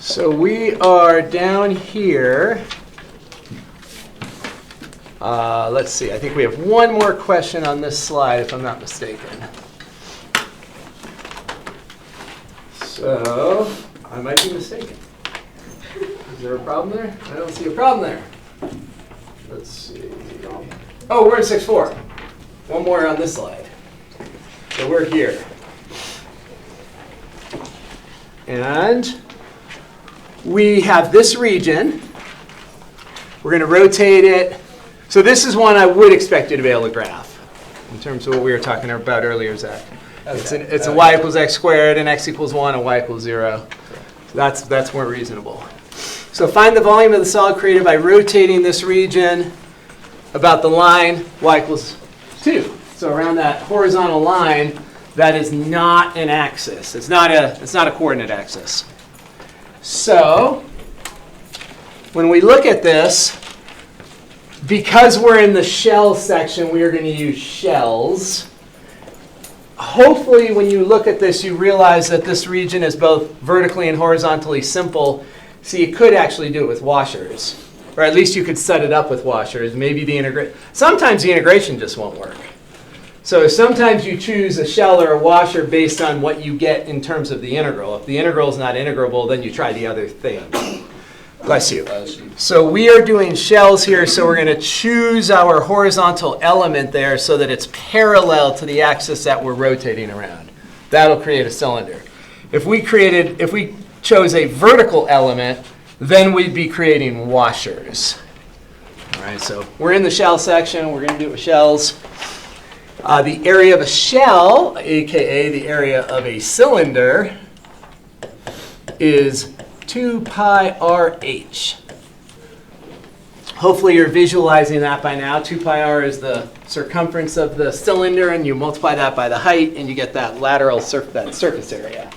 So we are down here. Let's see. I think we have one more question on this slide, if I'm not mistaken. So I might be mistaken. Is there a problem there? I don't see a problem there. Let's see. Oh, we're in 6.4. One more on this slide. So we're here. And we have this region. We're going to rotate it. So this is one I would expect you to be able to graph in terms of what we were talking about earlier, Zach. It's a y equals x squared, and x equals 1, and y equals 0. So that's more reasonable. So find the volume of the solid created by rotating this region about the line y equals 2. So around that horizontal line, that is not an axis. It's not a coordinate axis. So when we look at this, because we're in the shell section, we are going to use shells. Hopefully, when you look at this, you realize that this region is both vertically and horizontally simple. So you could actually do it with washers. Or at least you could set it up with washers. Maybe sometimes the integration just won't work. So sometimes you choose a shell or a washer based on what you get in terms of the integral. If the integral is not integrable, then you try the other thing. Bless you. So we are doing shells here, so we're going to choose our horizontal element there so that it's parallel to the axis that we're rotating around. That'll create a cylinder. If we chose a vertical element, then we'd be creating washers. All right, so we're in the shell section. We're going to do it with shells. The area of a shell, aka the area of a cylinder, is 2 pi RH. Hopefully you're visualizing that by now. 2 pi r is the circumference of the cylinder, and you multiply that by the height, and you get that lateral surface area.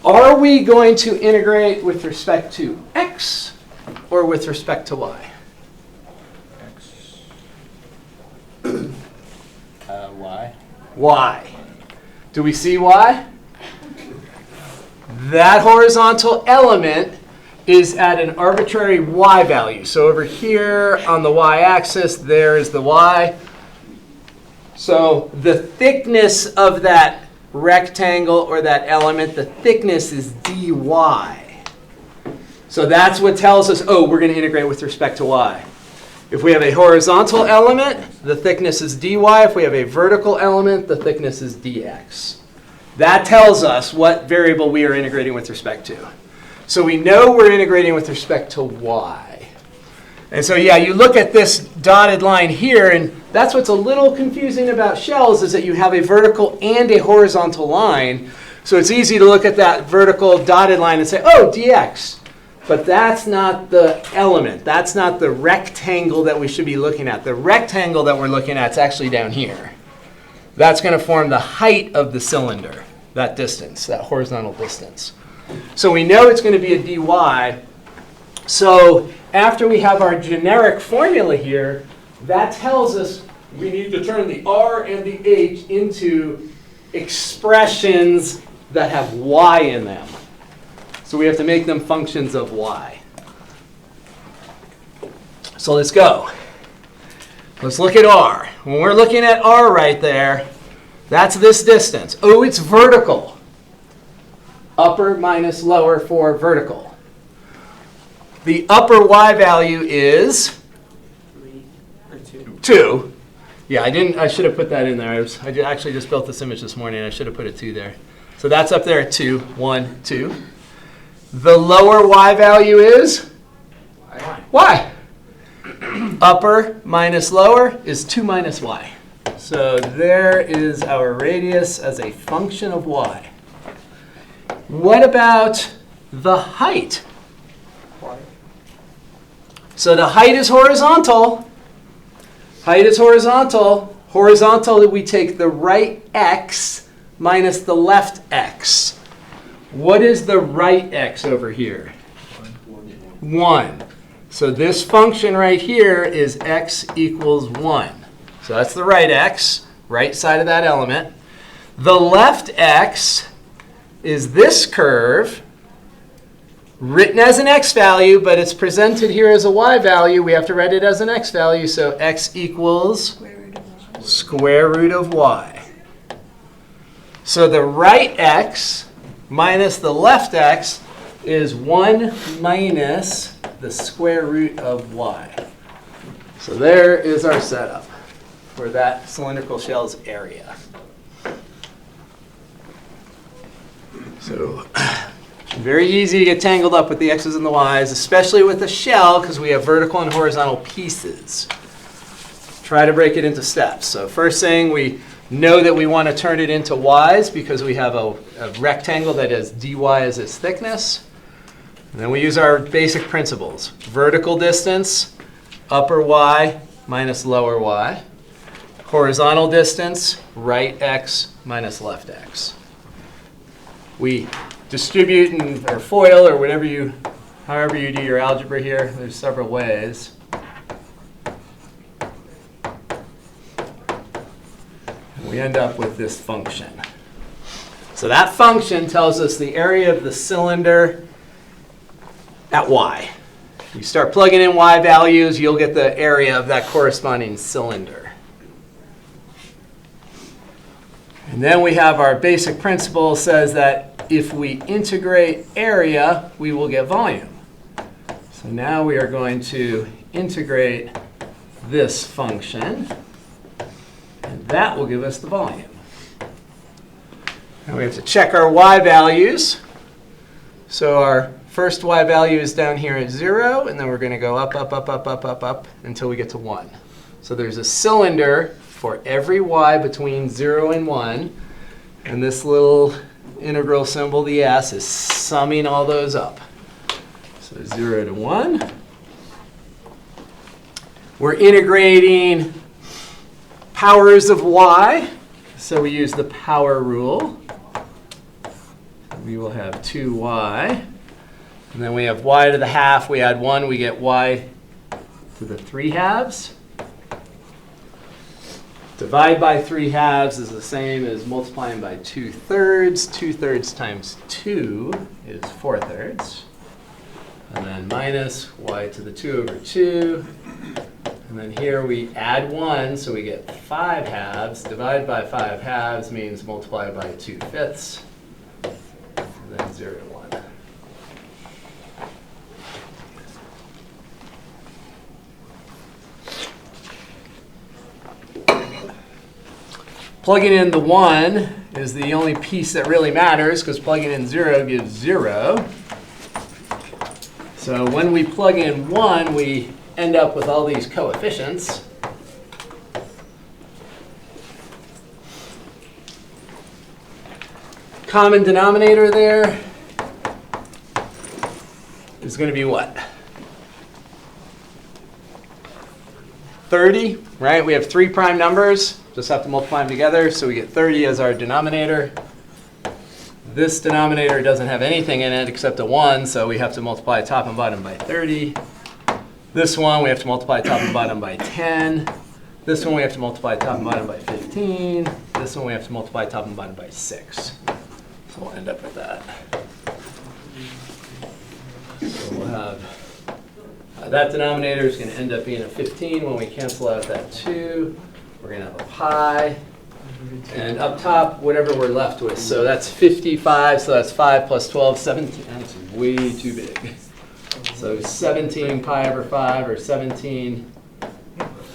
Are we going to integrate with respect to x or with respect to y? Y. Y. Do we see y? That horizontal element is at an arbitrary y value. So over here on the y-axis, there is the y. So the thickness of that rectangle or that element, the thickness is dy. So that's what tells us, oh, we're going to integrate with respect to y. If we have a horizontal element, the thickness is dy. If we have a vertical element, the thickness is dx. That tells us what variable we are integrating with respect to. So we know we're integrating with respect to y. And so, yeah, you look at this dotted line here, and that's what's a little confusing about shells, is that you have a vertical and a horizontal line. So it's easy to look at that vertical dotted line and say, oh, dx. But that's not the element. That's not the rectangle that we should be looking at. The rectangle that we're looking at is actually down here. That's going to form the height of the cylinder, that distance, that horizontal distance. So we know it's going to be a dy. So after we have our generic formula here, that tells us we need to turn the r and the h into expressions that have y in them. So we have to make them functions of y. So let's go. Let's look at r. When we're looking at r right there, that's this distance. Oh, it's vertical. Upper minus lower for vertical. The upper y value is 3 or 2. 2. Yeah, I should have put that in there. I actually just built this image this morning. I should have put a 2 there. So that's up there at 2. 1, 2. The lower y value is y. Upper minus lower is 2 minus y. So there is our radius as a function of y. What about the height? So the height is horizontal. Height is horizontal. Horizontal, we take the right x minus the left x. What is the right x over here? 1. So this function right here is x equals 1. So that's the right x, right side of that element. The left x is this curve written as an x value, but it's presented here as a y value. We have to write it as an x value, so x equals square root of y. So the right x minus the left x is 1 minus the square root of y. So there is our setup for that cylindrical shell's area. So very easy to get tangled up with the x's and the y's, especially with a shell, because we have vertical and horizontal pieces. Try to break it into steps. So first thing, we know that we want to turn it into y's because we have a rectangle that has dy as its thickness. And then we use our basic principles. Vertical distance, upper y minus lower y. Horizontal distance, right x minus left x. We distribute or FOIL or however you do your algebra here. There's several ways. And we end up with this function. So that function tells us the area of the cylinder at y. You start plugging in y values, you'll get the area of that corresponding cylinder. And then we have our basic principle says that if we integrate area, we will get volume. So now we are going to integrate this function, and that will give us the volume. Now we have to check our y values. So our first y value is down here at 0, and then we're going to go up, up, up, up, up, up, up until we get to 1. So there's a cylinder for every y between 0 and 1, and this little integral symbol, the s, is summing all those up. So 0 to 1. We're integrating powers of y, so we use the power rule. We will have 2y. And then we have y to the half. We add 1, we get y to the 3 halves. Divide by 3 halves is the same as multiplying by 2/3. 2/3 times 2 is 4/3. And then minus y to the 2 over 2. And then here we add 1, so we get 5 halves. Divide by 5 halves means multiply by 2/5. And then 0 to 1. Plugging in the 1 is the only piece that really matters, because plugging in 0 gives 0. So when we plug in 1, we end up with all these coefficients. Common denominator there is going to be what? 30, right? We have 3 prime numbers. Just have to multiply them together, so we get 30 as our denominator. This denominator doesn't have anything in it except a 1, so we have to multiply top and bottom by 30. This one, we have to multiply top and bottom by 10. This one, we have to multiply top and bottom by 15. This one, we have to multiply top and bottom by 6. So we'll end up with that. So we'll have that denominator is going to end up being a 15 when we cancel out that 2. We're going to have a pi. And up top, whatever we're left with. So that's 55, so that's 5 plus 12, 17. That's way too big. So 17 pi over 5, or 17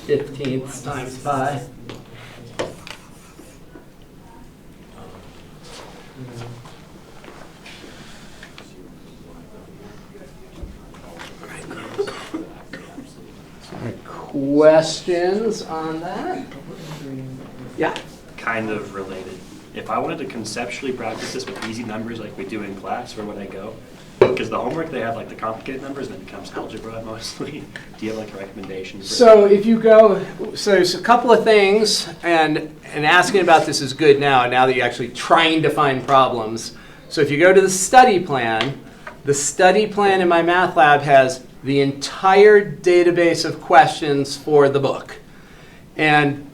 15ths times pi. Questions on that? Yeah. Kind of related. If I wanted to conceptually practice this with easy numbers like we do in class, where would I go? Because the homework, they have like the complicated numbers, and it becomes algebra mostly. Do you have like a recommendation? So if you go, so there's a couple of things, and asking about this is good now that you're actually trying to find problems. So if you go to the study plan in my math lab has the entire database of questions for the book. And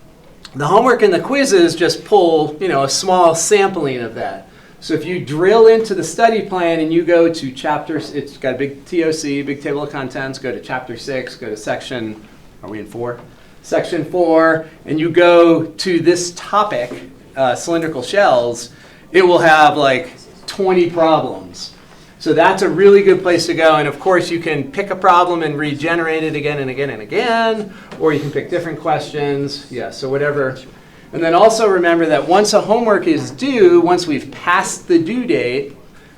the homework and the quizzes just pull, a small sampling of that. So if you drill into the study plan and you go to chapters, it's got a big TOC, big table of contents, go to chapter 6, go to section, are we in 4? Section 4, and you go to this topic, cylindrical shells, it will have like 20 problems. So that's a really good place to go. And of course, you can pick a problem and regenerate it again and again and again, or you can pick different questions. Yeah, so whatever. And then also remember that once a homework is due, once we've passed the due date,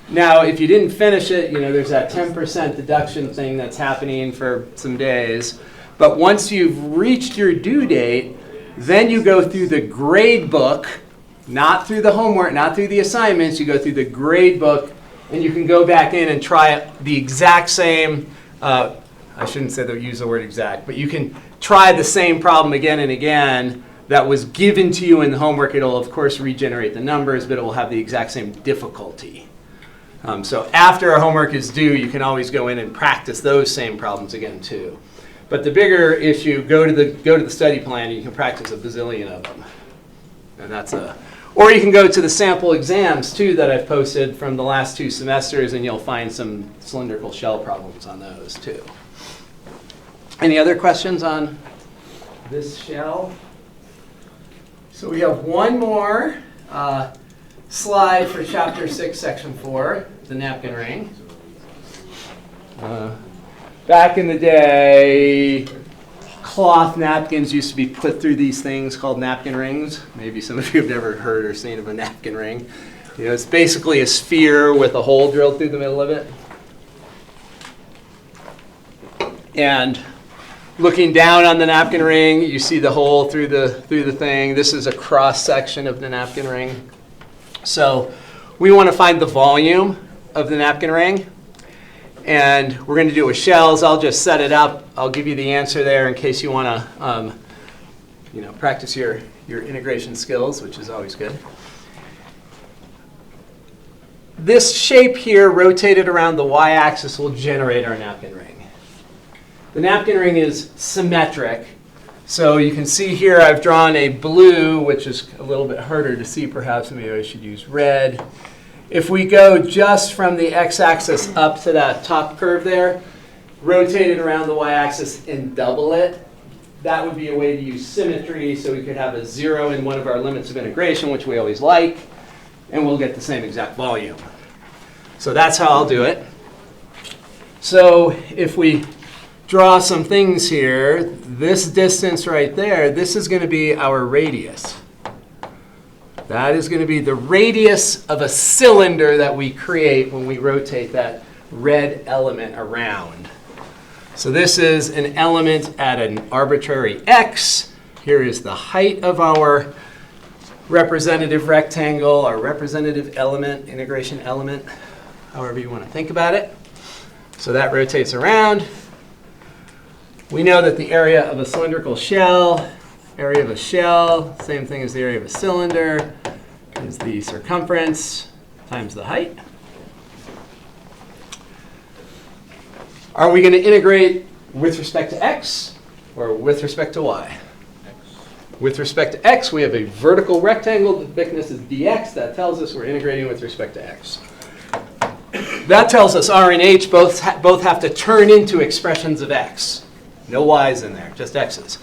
now if you didn't finish it, you know, there's that 10% deduction thing that's happening for some days. But once you've reached your due date, then you go through the grade book, not through the homework, not through the assignments, you go through the grade book, and you can go back in and try the exact same, I shouldn't say that use the word exact, but you can try the same problem again and again that was given to you in the homework. It'll, of course, regenerate the numbers, but it will have the exact same difficulty. So after a homework is due, you can always go in and practice those same problems again, too. But the bigger issue, go to the study plan, and you can practice a bazillion of them. And that's or you can go to the sample exams, too, that I've posted from the last 2 semesters, and you'll find some cylindrical shell problems on those, too. Any other questions on this shell? So we have one more slide for Chapter 6, Section 4, the napkin ring. Back in the day, cloth napkins used to be put through these things called napkin rings. Maybe some of you have never heard or seen of a napkin ring. You know, it's basically a sphere with a hole drilled through the middle of it. And looking down on the napkin ring, you see the hole through the thing. This is a cross section of the napkin ring. So we want to find the volume of the napkin ring. And we're going to do it with shells. I'll just set it up. I'll give you the answer there in case you want to practice your integration skills, which is always good. This shape here rotated around the y-axis will generate our napkin ring. The napkin ring is symmetric. So you can see here I've drawn a blue, which is a little bit harder to see perhaps. Maybe I should use red. If we go just from the x-axis up to that top curve there, rotate it around the y-axis and double it, that would be a way to use symmetry, so we could have a 0 in one of our limits of integration, which we always like, and we'll get the same exact volume. So that's how I'll do it. So if we draw some things here, this distance right there, this is going to be our radius. That is going to be the radius of a cylinder that we create when we rotate that red element around. So this is an element at an arbitrary x. Here is the height of our representative rectangle, our representative element, integration element, however you want to think about it. So that rotates around. We know that the area of a cylindrical shell, area of a shell, same thing as the area of a cylinder, is the circumference times the height. Are we going to integrate with respect to x or with respect to y? With respect to x, we have a vertical rectangle. The thickness is dx. That tells us we're integrating with respect to x. That tells us r and h both have to turn into expressions of x. No y's in there, just x's.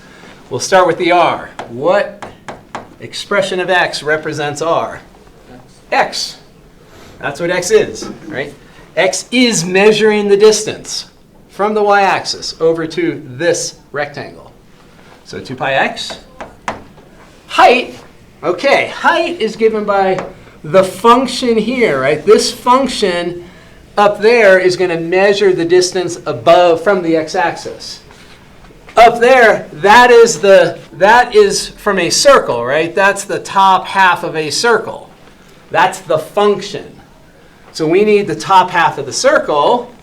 We'll start with the r. What expression of x represents r? X. That's what x is, right? X is measuring the distance from the y-axis over to this rectangle. So 2 pi x. Height, okay, height is given by the function here, right? This function up there is going to measure the distance above from the x-axis. Up there, that is from a circle, right? That's the top half of a circle. That's the function. So we need the top half of the circle.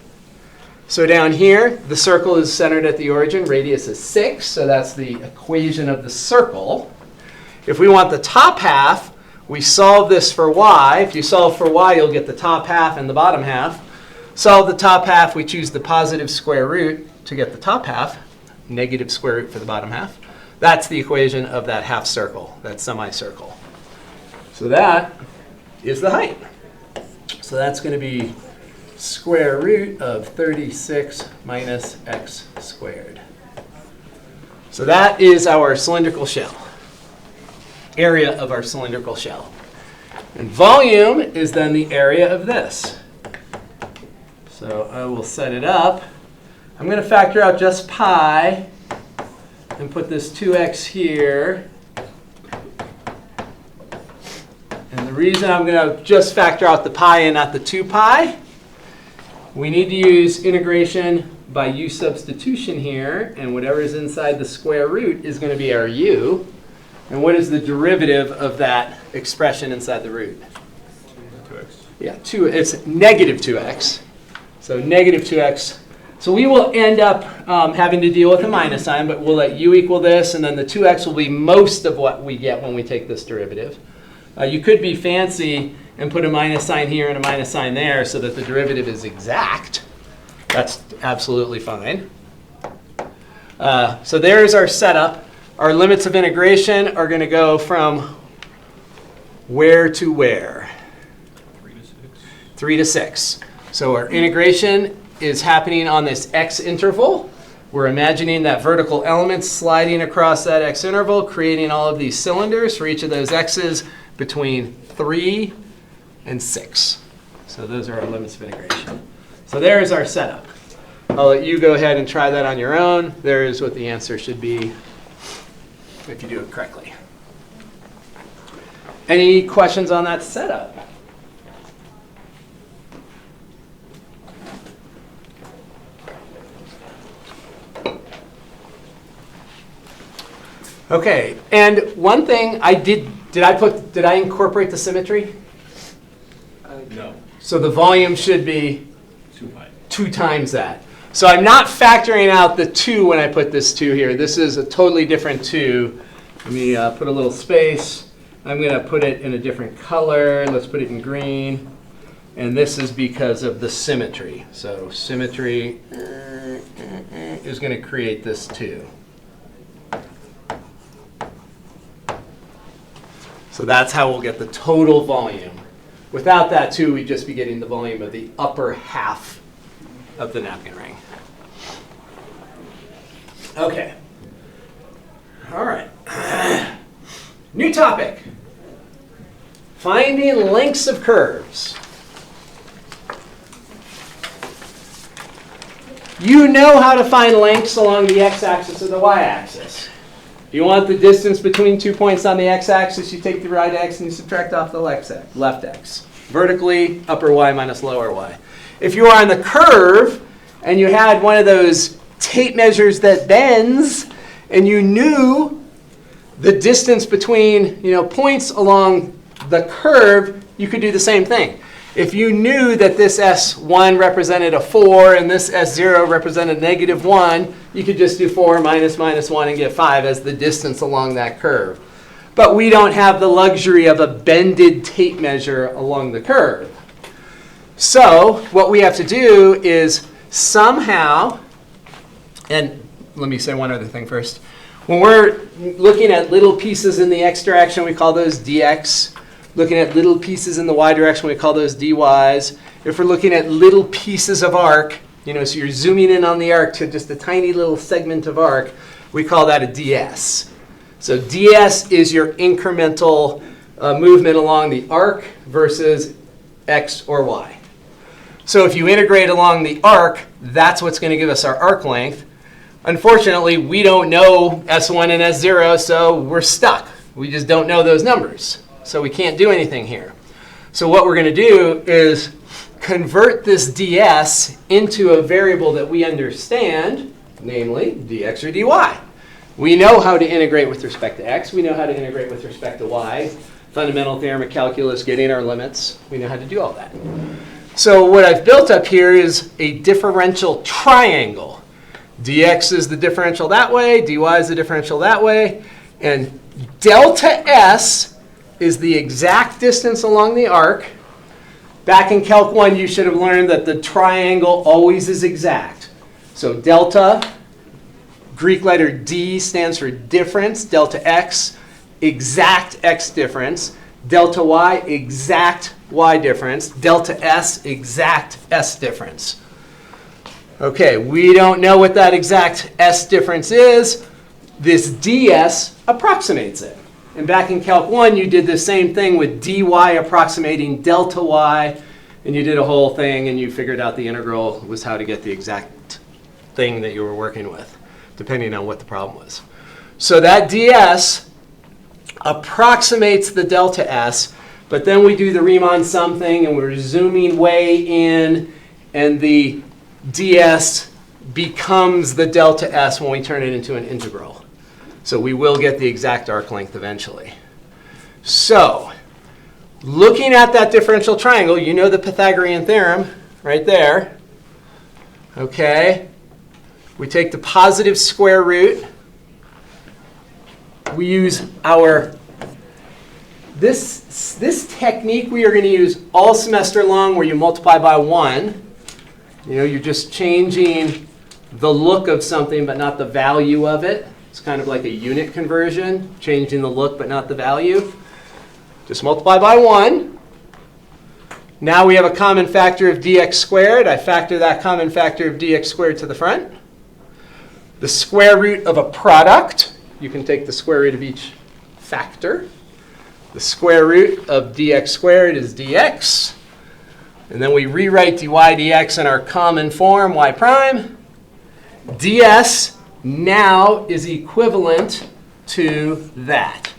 So down here, the circle is centered at the origin. Radius is 6, so that's the equation of the circle. If we want the top half, we solve this for y. If you solve for y, you'll get the top half and the bottom half. Solve the top half, we choose the positive square root to get the top half. Negative square root for the bottom half. That's the equation of that half circle, that semicircle. So that is the height. So that's going to be square root of 36 minus x squared. So that is our cylindrical shell, area of our cylindrical shell. And volume is then the area of this. So I will set it up. I'm going to factor out just pi and put this 2x here. And the reason I'm going to just factor out the pi and not the 2 pi, we need to use integration by u substitution here, and whatever is inside the square root is going to be our u. And what is the derivative of that expression inside the root? 2x. Yeah, it's negative 2x. So negative 2x. So we will end up having to deal with a minus sign, but we'll let u equal this, and then the 2x will be most of what we get when we take this derivative. You could be fancy and put a minus sign here and a minus sign there so that the derivative is exact. That's absolutely fine. So there's our setup. Our limits of integration are going to go from where to where? 3 to 6. 3 to 6. So our integration is happening on this x interval. We're imagining that vertical element sliding across that x interval, creating all of these cylinders for each of those x's between 3 and 6. So those are our limits of integration. So there is our setup. I'll let you go ahead and try that on your own. There is what the answer should be if you do it correctly. Any questions on that setup? Okay, and one thing I did I incorporate the symmetry? No. So the volume should be 2 pi. 2 times that. So I'm not factoring out the 2 when I put this 2 here. This is a totally different 2. Let me put a little space. I'm going to put it in a different color. Let's put it in green. And this is because of the symmetry. So symmetry is going to create this 2. So that's how we'll get the total volume. Without that 2, we'd just be getting the volume of the upper half of the napkin ring. Okay. All right. New topic. Finding lengths of curves. You know how to find lengths along the x-axis or the y-axis. If you want the distance between 2 points on the x-axis, you take the right x and you subtract off the left x. Vertically, upper y minus lower y. If you are on the curve and you had one of those tape measures that bends and you knew the distance between points along the curve, you could do the same thing. If you knew that this S1 represented a 4 and this S0 represented -1, you could just do 4 minus -1 and get 5 as the distance along that curve. But we don't have the luxury of a bended tape measure along the curve. So what we have to do is somehow, and let me say one other thing first. When we're looking at little pieces in the x direction, we call those dx. Looking at little pieces in the y direction, we call those dy's. If we're looking at little pieces of arc, so you're zooming in on the arc to just a tiny little segment of arc, we call that a ds. So ds is your incremental movement along the arc versus x or y. So if you integrate along the arc, that's what's going to give us our arc length. Unfortunately, we don't know S1 and S0, so we're stuck. We just don't know those numbers. So we can't do anything here. So what we're going to do is convert this ds into a variable that we understand, namely dx or dy. We know how to integrate with respect to x. We know how to integrate with respect to y. Fundamental theorem of calculus, getting our limits. We know how to do all that. So what I've built up here is a differential triangle. Dx is the differential that way. Dy is the differential that way. And delta s is the exact distance along the arc. Back in Calc 1, you should have learned that the triangle always is exact. So delta, Greek letter D stands for difference, delta x, exact x difference. Delta y, exact y difference. Delta s, exact s difference. Okay, we don't know what that exact s difference is. This ds approximates it. And back in Calc 1, you did the same thing with dy approximating delta y, and you did a whole thing, and you figured out the integral was how to get the exact thing that you were working with, depending on what the problem was. So that ds approximates the delta s, but then we do the Riemann sum thing, and we're zooming way in, and the ds becomes the delta s when we turn it into an integral. So we will get the exact arc length eventually. So looking at that differential triangle, you know the Pythagorean theorem right there. Okay. We take the positive square root. We use our, this technique we are going to use all semester long, where you multiply by 1. You know, you're just changing the look of something but not the value of it. It's kind of like a unit conversion, changing the look but not the value. Just multiply by 1. Now we have a common factor of dx squared. I factor that common factor of dx squared to the front. The square root of a product. You can take the square root of each factor. The square root of dx squared is dx. And then we rewrite dy dx in our common form, y prime. ds now is equivalent to that.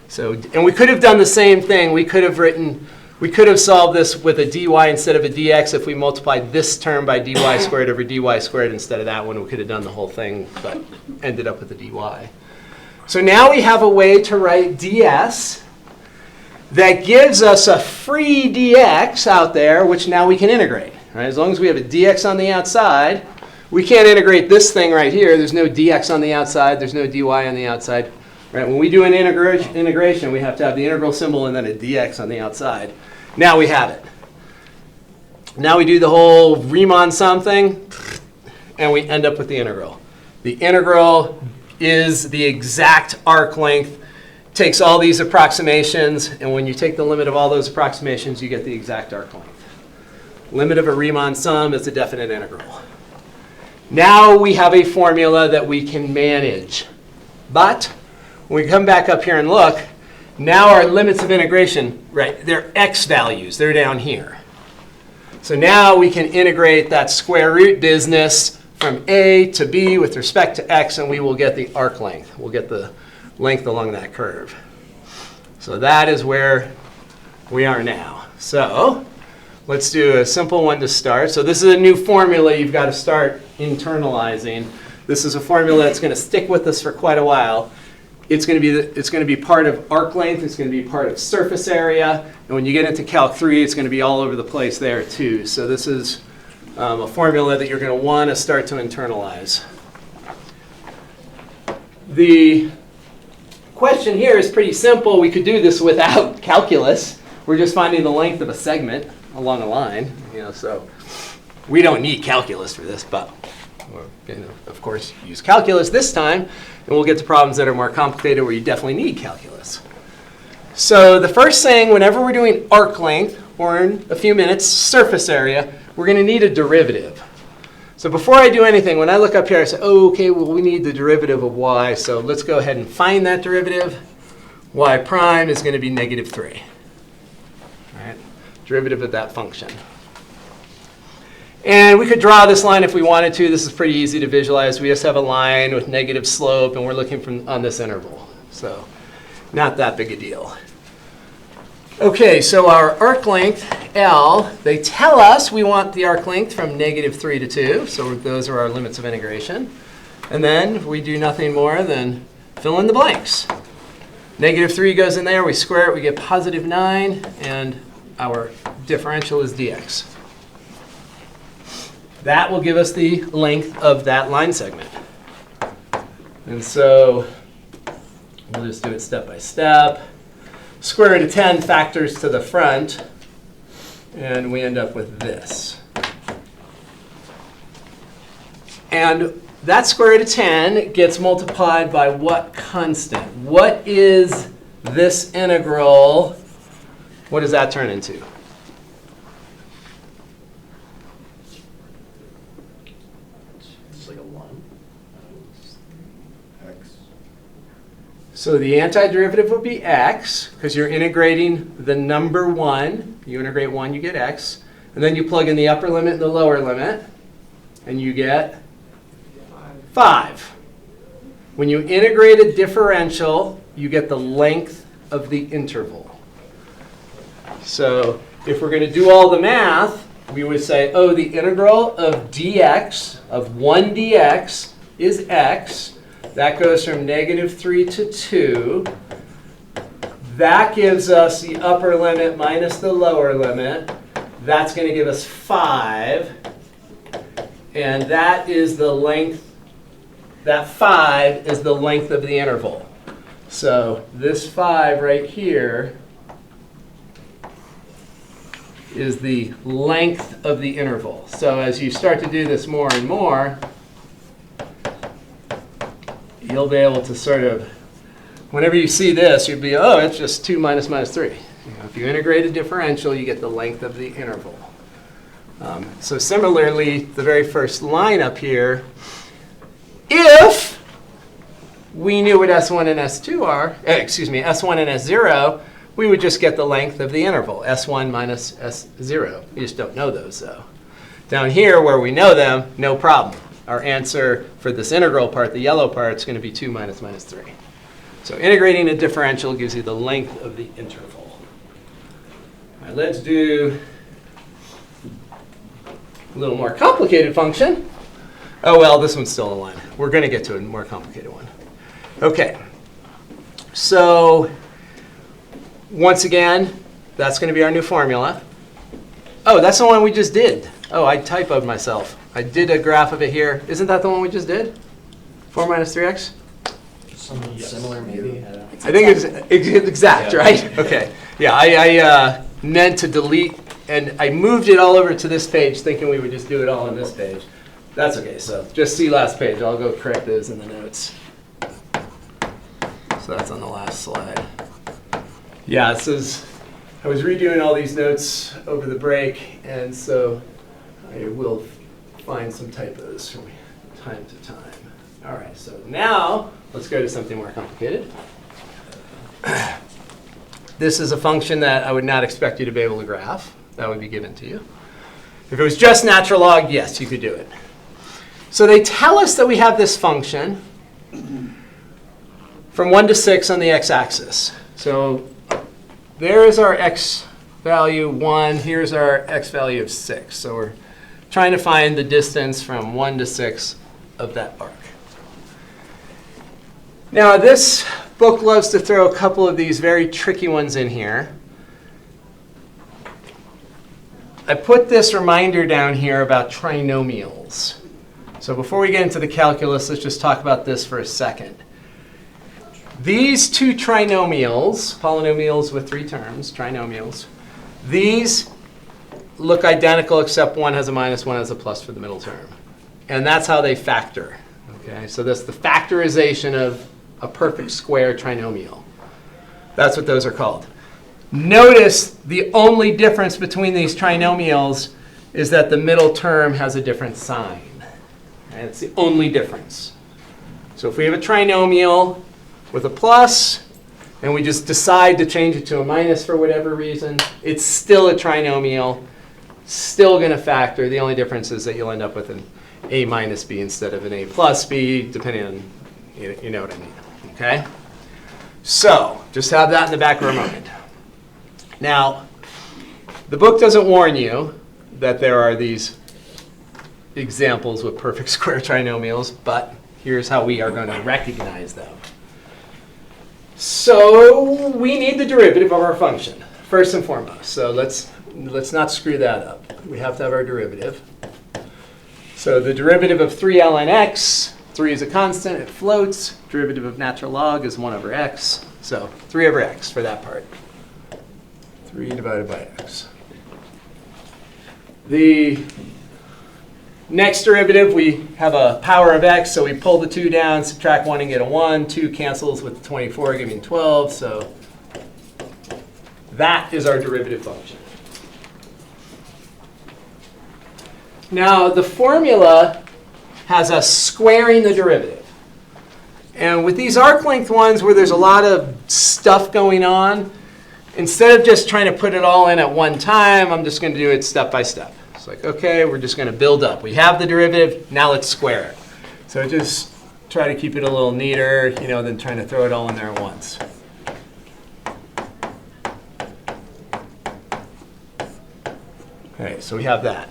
So, and we could have done the same thing. We could have solved this with a dy instead of a dx if we multiplied this term by dy squared over dy squared instead of that one. We could have done the whole thing, but ended up with a dy. So now we have a way to write ds that gives us a free dx out there, which now we can integrate. Right? As long as we have a dx on the outside, we can't integrate this thing right here. There's no dx on the outside. There's no dy on the outside. Right? When we do an integration, we have to have the integral symbol and then a dx on the outside. Now we have it. Now we do the whole Riemann sum thing, and we end up with the integral. The integral is the exact arc length, takes all these approximations, and when you take the limit of all those approximations, you get the exact arc length. Limit of a Riemann sum is a definite integral. Now we have a formula that we can manage. But when we come back up here and look, now our limits of integration, right, they're x values. They're down here. So now we can integrate that square root business from a to b with respect to x, and we will get the arc length. We'll get the length along that curve. So that is where we are now. So let's do a simple one to start. So this is a new formula you've got to start internalizing. This is a formula that's going to stick with us for quite a while. It's going to be part of arc length. It's going to be part of surface area. And when you get into Calc 3, it's going to be all over the place there too. So this is a formula that you're going to want to start to internalize. The question here is pretty simple. We could do this without calculus. We're just finding the length of a segment along a line. So we don't need calculus for this, but we're going to, of course, use calculus this time. And we'll get to problems that are more complicated where you definitely need calculus. So the first thing, whenever we're doing arc length, or in a few minutes, surface area, we're going to need a derivative. So before I do anything, when I look up here, I say, oh, okay, well, we need the derivative of y. So let's go ahead and find that derivative. Y prime is going to be -3. All right? Derivative of that function. And we could draw this line if we wanted to. This is pretty easy to visualize. We just have a line with negative slope, and we're looking on this interval. So not that big a deal. OK, so our arc length, L, they tell us we want the arc length from -3 to 2. So those are our limits of integration. And then we do nothing more than fill in the blanks. -3 goes in there. We square it. We get +9. And our differential is dx. That will give us the length of that line segment. And so we'll just do it step by step. Square root of 10 factors to the front, and we end up with this. And that square root of 10 gets multiplied by what constant? What is this integral what does that turn into? It's like a 1. X. So the antiderivative would be x, because you're integrating the number 1. You integrate 1, you get x. And then you plug in the upper limit and the lower limit, and you get 5. When you integrate a differential, you get the length of the interval. So if we're going to do all the math, we would say, oh, the integral of dx, of 1 dx, is x. That goes from -3 to 2. That gives us the upper limit minus the lower limit. That's going to give us 5. And that is the length, that 5 is the length of the interval. So this 5 right here is the length of the interval. So as you start to do this more and more, you'll be able to sort of, whenever you see this, you'll be, oh, it's just 2 minus 3. If you integrate a differential, you get the length of the interval. So similarly, the very first line up here, if we knew what S1 and S2 are, S1 and S0, we would just get the length of the interval, S1 minus S0. You just don't know those, though. Down here, where we know them, no problem. Our answer for this integral part, the yellow part, is going to be 2 minus 3. So integrating a differential gives you the length of the interval. All right, let's do a little more complicated function. Oh, well, this one's still a line. We're going to get to a more complicated one. OK. So once again, that's going to be our new formula. Oh, that's the one we just did. Oh, I typoed myself. I did a graph of it here. Isn't that the one we just did? 4 minus 3x? Something similar, maybe. I think it's exact, Yeah. right? OK. Yeah, I meant to delete, and I moved it all over to this page thinking we would just do it all on this page. That's OK. So just see last page. I'll go correct those in the notes. So that's on the last slide. Yeah, this is, I was redoing all these notes over the break, and so I will find some typos from time to time. All right, so now let's go to something more complicated. This is a function that I would not expect you to be able to graph. That would be given to you. If it was just natural log, yes, you could do it. So they tell us that we have this function from 1 to 6 on the x-axis. So there is our x value 1. Here's our x value of 6. So we're trying to find the distance from 1 to 6 of that arc. Now, this book loves to throw a couple of these very tricky ones in here. I put this reminder down here about trinomials. So before we get into the calculus, let's just talk about this for a second. These two trinomials, polynomials with 3 terms, trinomials, these look identical except one has a minus, one has a plus for the middle term. And that's how they factor. Okay, so that's the factorization of a perfect square trinomial. That's what those are called. Notice the only difference between these trinomials is that the middle term has a different sign. And it's the only difference. So if we have a trinomial with a plus, and we just decide to change it to a minus for whatever reason, it's still a trinomial, still going to factor. The only difference is that you'll end up with an a minus b instead of an a plus b, depending on, you know what I mean. Okay? So just have that in the back of our mind. Now, the book doesn't warn you that there are these examples with perfect square trinomials, but here's how we are going to recognize them. So we need the derivative of our function, first and foremost. So let's not screw that up. We have to have our derivative. So the derivative of 3 ln x, 3 is a constant, it floats. Derivative of natural log is 1 over x. So 3 over x for that part. 3 divided by x. The next derivative, we have a power of x, so we pull the 2 down, subtract 1 and get a 1. 2 cancels with 24, giving 12, so That is our derivative function. Now, the formula has us squaring the derivative. And with these arc length ones where there's a lot of stuff going on, instead of just trying to put it all in at one time, I'm just going to do it step by step. It's like, okay, we're just going to build up. We have the derivative, now let's square it. So just try to keep it a little neater, than trying to throw it all in there at once. Okay, so we have that.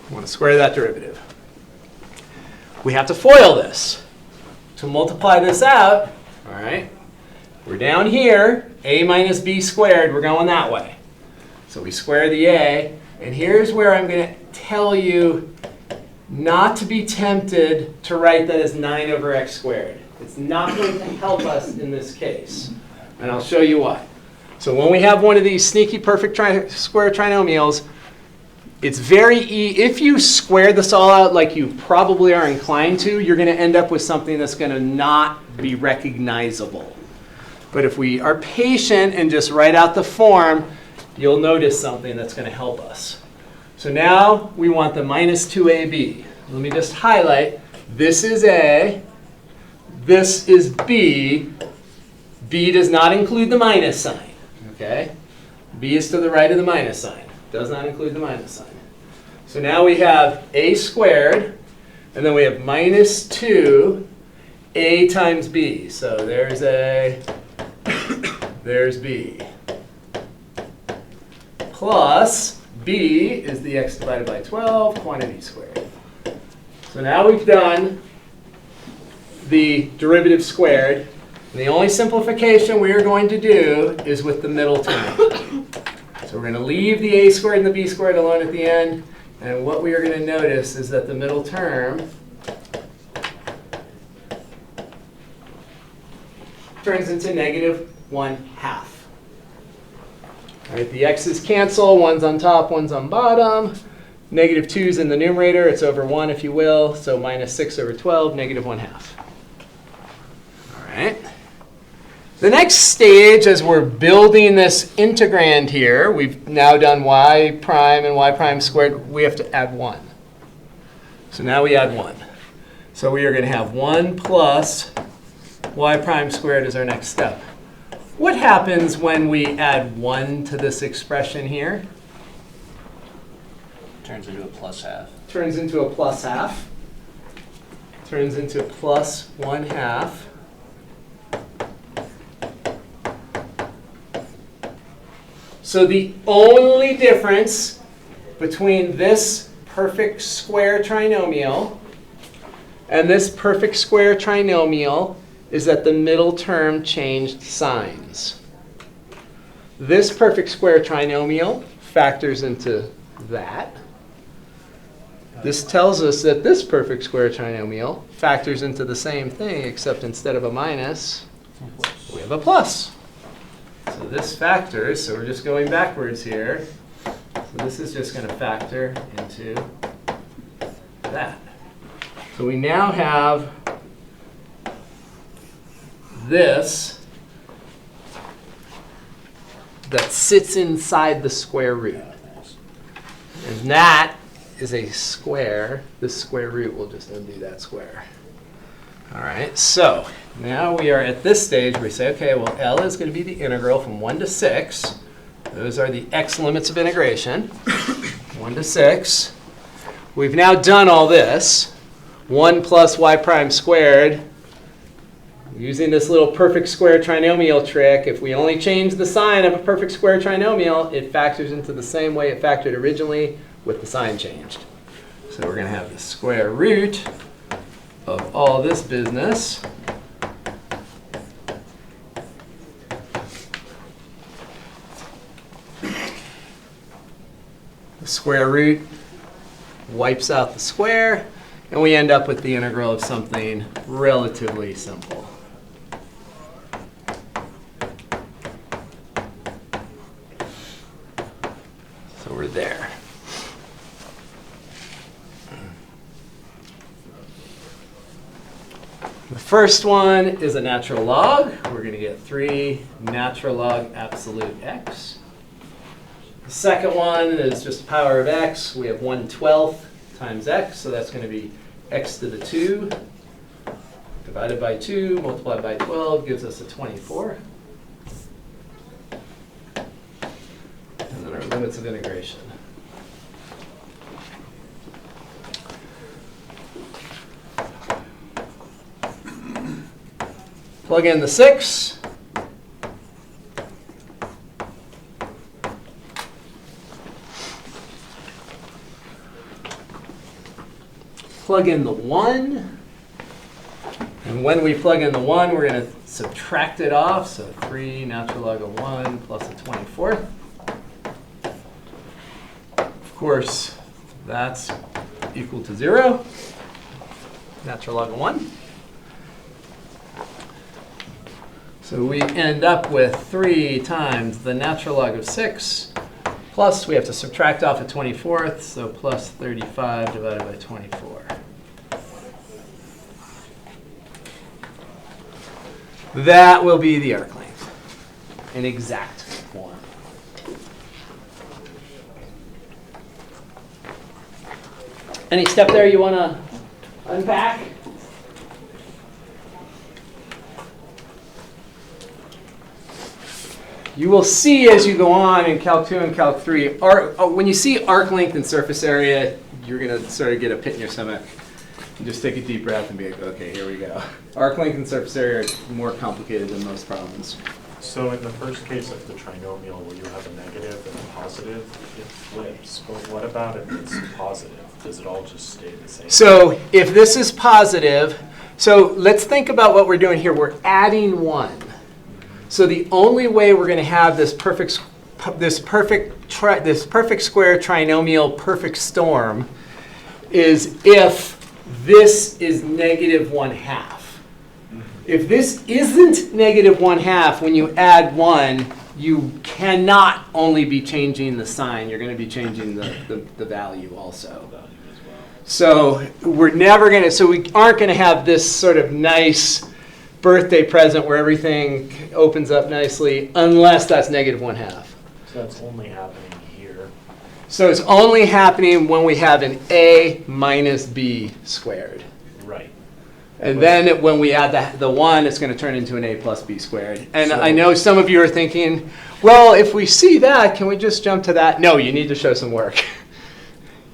We want to square that derivative. We have to FOIL this. To multiply this out, all right, we're down here, a minus b squared, we're going that way. So we square the a, and here's where I'm going to tell you not to be tempted to write that as 9 over x squared. It's not going to help us in this case, and I'll show you why. So when we have one of these sneaky perfect square trinomials, it's very if you square this all out like you probably are inclined to, you're going to end up with something that's going to not be recognizable. But if we are patient and just write out the form, you'll notice something that's going to help us. So now we want the minus 2ab. Let me just highlight. This is a, this is b. B does not include the minus sign. Okay? B is to the right of the minus sign. Does not include the minus sign. So now we have a squared, and then we have minus 2a times b. So there's a, there's b. Plus b is the x divided by 12 quantity squared. So now we've done the derivative squared. And the only simplification we are going to do is with the middle term. So we're going to leave the a squared and the b squared alone at the end. And what we are going to notice is that the middle term turns into negative 1/2. All right, the x's cancel. One's on top, one's on bottom. Negative 2's in the numerator. It's over 1, if you will. So minus 6 over 12, negative 1/2. All right. The next stage, as we're building this integrand here, we've now done y prime and y prime squared. We have to add 1. So now we add 1. So we are going to have 1 plus y prime squared as our next step. What happens when we add 1 to this expression here? Turns into a plus half. Turns into a plus half. Turns into plus 1/2. So the only difference between this perfect square trinomial and this perfect square trinomial is that the middle term changed signs. This perfect square trinomial factors into that. This tells us that this perfect square trinomial factors into the same thing, except instead of a minus, we have a plus. So this factors, so we're just going backwards here. So this is just going to factor into that. So we now have this that sits inside the square root. And that is a square. This square root will just undo that square. All right, so now we are at this stage where we say, okay, well, L is going to be the integral from 1 to 6. Those are the x limits of integration, 1 to 6. We've now done all this. 1 plus y prime squared. Using this little perfect square trinomial trick, if we only change the sign of a perfect square trinomial, it factors into the same way it factored originally with the sign changed. So we're going to have the square root of all this business. The square root wipes out the square, and we end up with the integral of something relatively simple. So we're there. The First one is a natural log. We're going to get 3 natural log absolute x. The second one is just power of x. We have 1/12 times x, so that's going to be x to the 2 divided by 2 multiplied by 12 gives us a 24. And then our limits of integration. Plug in the 6. Plug in the 1. And when we plug in the 1, we're going to subtract it off. So 3 natural log of 1 plus a 24th. Of course, that's equal to 0. Natural log of 1. So we end up with 3 times the natural log of 6, plus we have to subtract off a 24th, so plus 35 divided by 24. That will be the arc length in exact form. Any step there you want to unpack? You will see as you go on in Calc 2 and Calc 3, when you see arc length and surface area, you're going to sort of get a pit in your stomach. And just take a deep breath and be like, okay, here we go. Arc length and surface area are more complicated than most problems. So in the first case of the trinomial where you have a negative and a positive, it flips. But what about if it's positive? Does it all just stay the same? So if this is positive, so let's think about what we're doing here. We're adding 1. So the only way we're going to have this perfect square trinomial perfect storm is if this is negative 1/2. If this isn't negative 1/2, when you add 1, you cannot only be changing the sign. You're going to be changing the value also. So we're never going to. So we aren't going to have this sort of nice birthday present where everything opens up nicely unless that's negative 1/2. So that's only happening here. So it's only happening when we have an a minus b squared. Right. And then when we add the 1, it's going to turn into an a plus b squared. And I know some of you are thinking, well, if we see that, can we just jump to that? No, you need to show some work.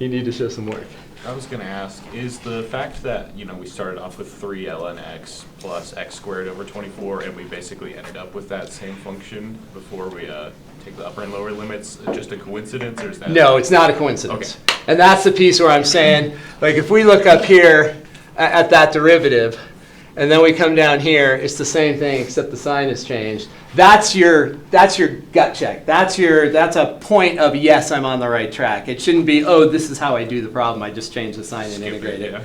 You need to show some work. I was going to ask, is the fact that, we started off with 3 ln x plus x squared over 24, and we basically ended up with that same function before we take the upper and lower limits, just a coincidence, or is that? No, it's not a coincidence. Okay. And that's the piece where I'm saying, like, if we look up here at that derivative, and then we come down here, it's the same thing except the sign has changed. That's your gut check. That's a point of, yes, I'm on the right track. It shouldn't be, oh, this is how I do the problem. I just change the sign and integrate it. Yeah.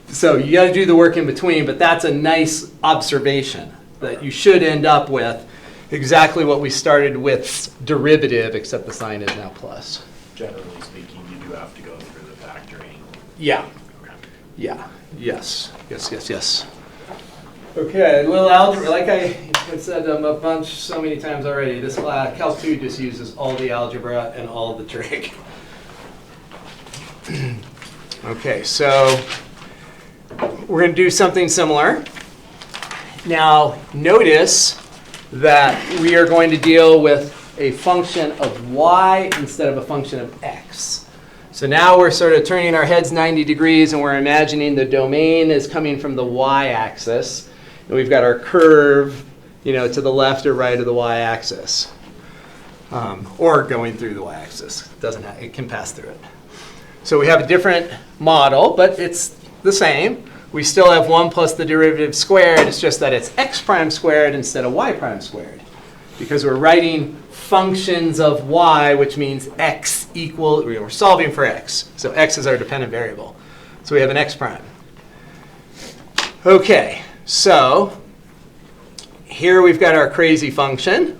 So you got to do the work in between, but that's a nice observation that you should end up with exactly what we started with derivative, except the sign is now plus. Generally speaking, you do have to go through the factoring. Yeah. Okay. Yeah. Yes. Okay, a little algebra. Like I said a bunch so many times already, this Calc 2 just uses all the algebra and all the trig. Okay, so we're going to do something similar. Now, notice that we are going to deal with a function of y instead of a function of x. So now we're sort of turning our heads 90 degrees and we're imagining the domain is coming from the y-axis. And we've got our curve, to the left or right of the y-axis. Or going through the y-axis. It can pass through it. So we have a different model, but it's the same. We still have 1 plus the derivative squared. It's just that it's x prime squared instead of y prime squared. Because we're writing functions of y, which means x equal, we're solving for x. So x is our dependent variable. So we have an x prime. Okay, so here we've got our crazy function.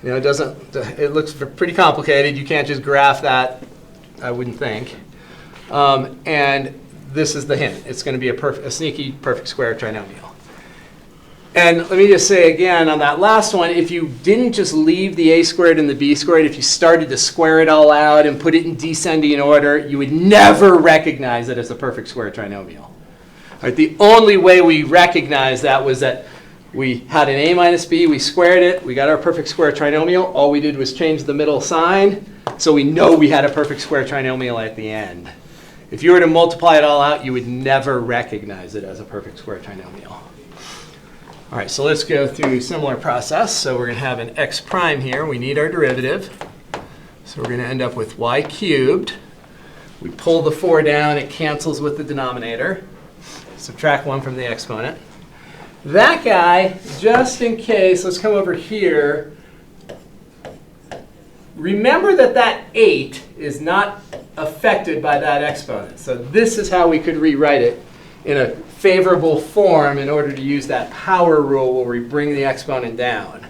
It looks pretty complicated. You can't just graph that, I wouldn't think. And this is the hint. It's going to be a sneaky perfect square trinomial. And let me just say again on that last one, if you didn't just leave the a squared and the b squared, if you started to square it all out and put it in descending order, you would never recognize it as a perfect square trinomial. Right, the only way we recognized that was that we had an a minus b, we squared it, we got our perfect square trinomial. All we did was change the middle sign, so we know we had a perfect square trinomial at the end. If you were to multiply it all out, you would never recognize it as a perfect square trinomial. All right, so let's go through a similar process. So we're going to have an x prime here. We need our derivative. So we're going to end up with y cubed. We pull the 4 down. It cancels with the denominator. Subtract 1 from the exponent. That guy, just in case, let's come over here. Remember that that 8 is not affected by that exponent. So this is how we could rewrite it in a favorable form in order to use that power rule where we bring the exponent down.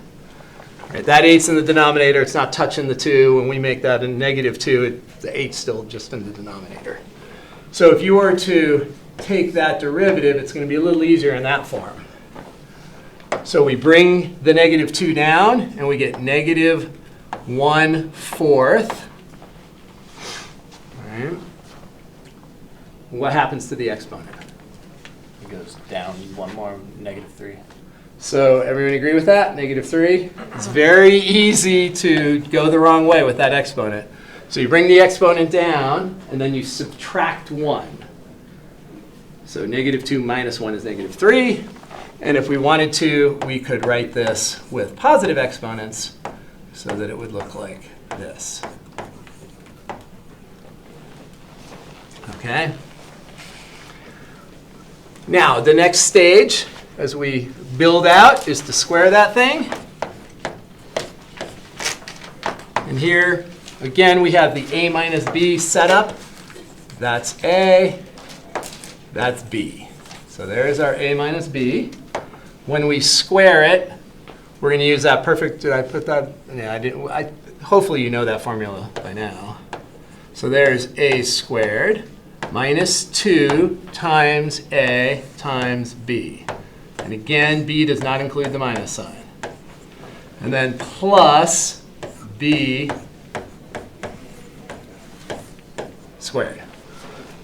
Right, that 8's in the denominator. It's not touching the 2. When we make that a -2, the 8's still just in the denominator. So if you were to take that derivative, it's going to be a little easier in that form. So we bring the -2 down, and we get -1/4. Right. What happens to the exponent? It goes down one more, -3. So everyone agree with that? -3? It's very easy to go the wrong way with that exponent. So you bring the exponent down, and then you subtract 1. So -2 minus 1 is -3. And if we wanted to, we could write this with positive exponents so that it would look like this. Okay? Now, the next stage, as we build out, is to square that thing. And here, again, we have the a minus b setup. That's a, that's b. So there's our a minus b. When we square it, we're going to use that perfect, did I put that? Yeah, I didn't. Hopefully you know that formula by now. So there's a squared minus 2 times a times b. And again, b does not include the minus sign. And then plus b squared.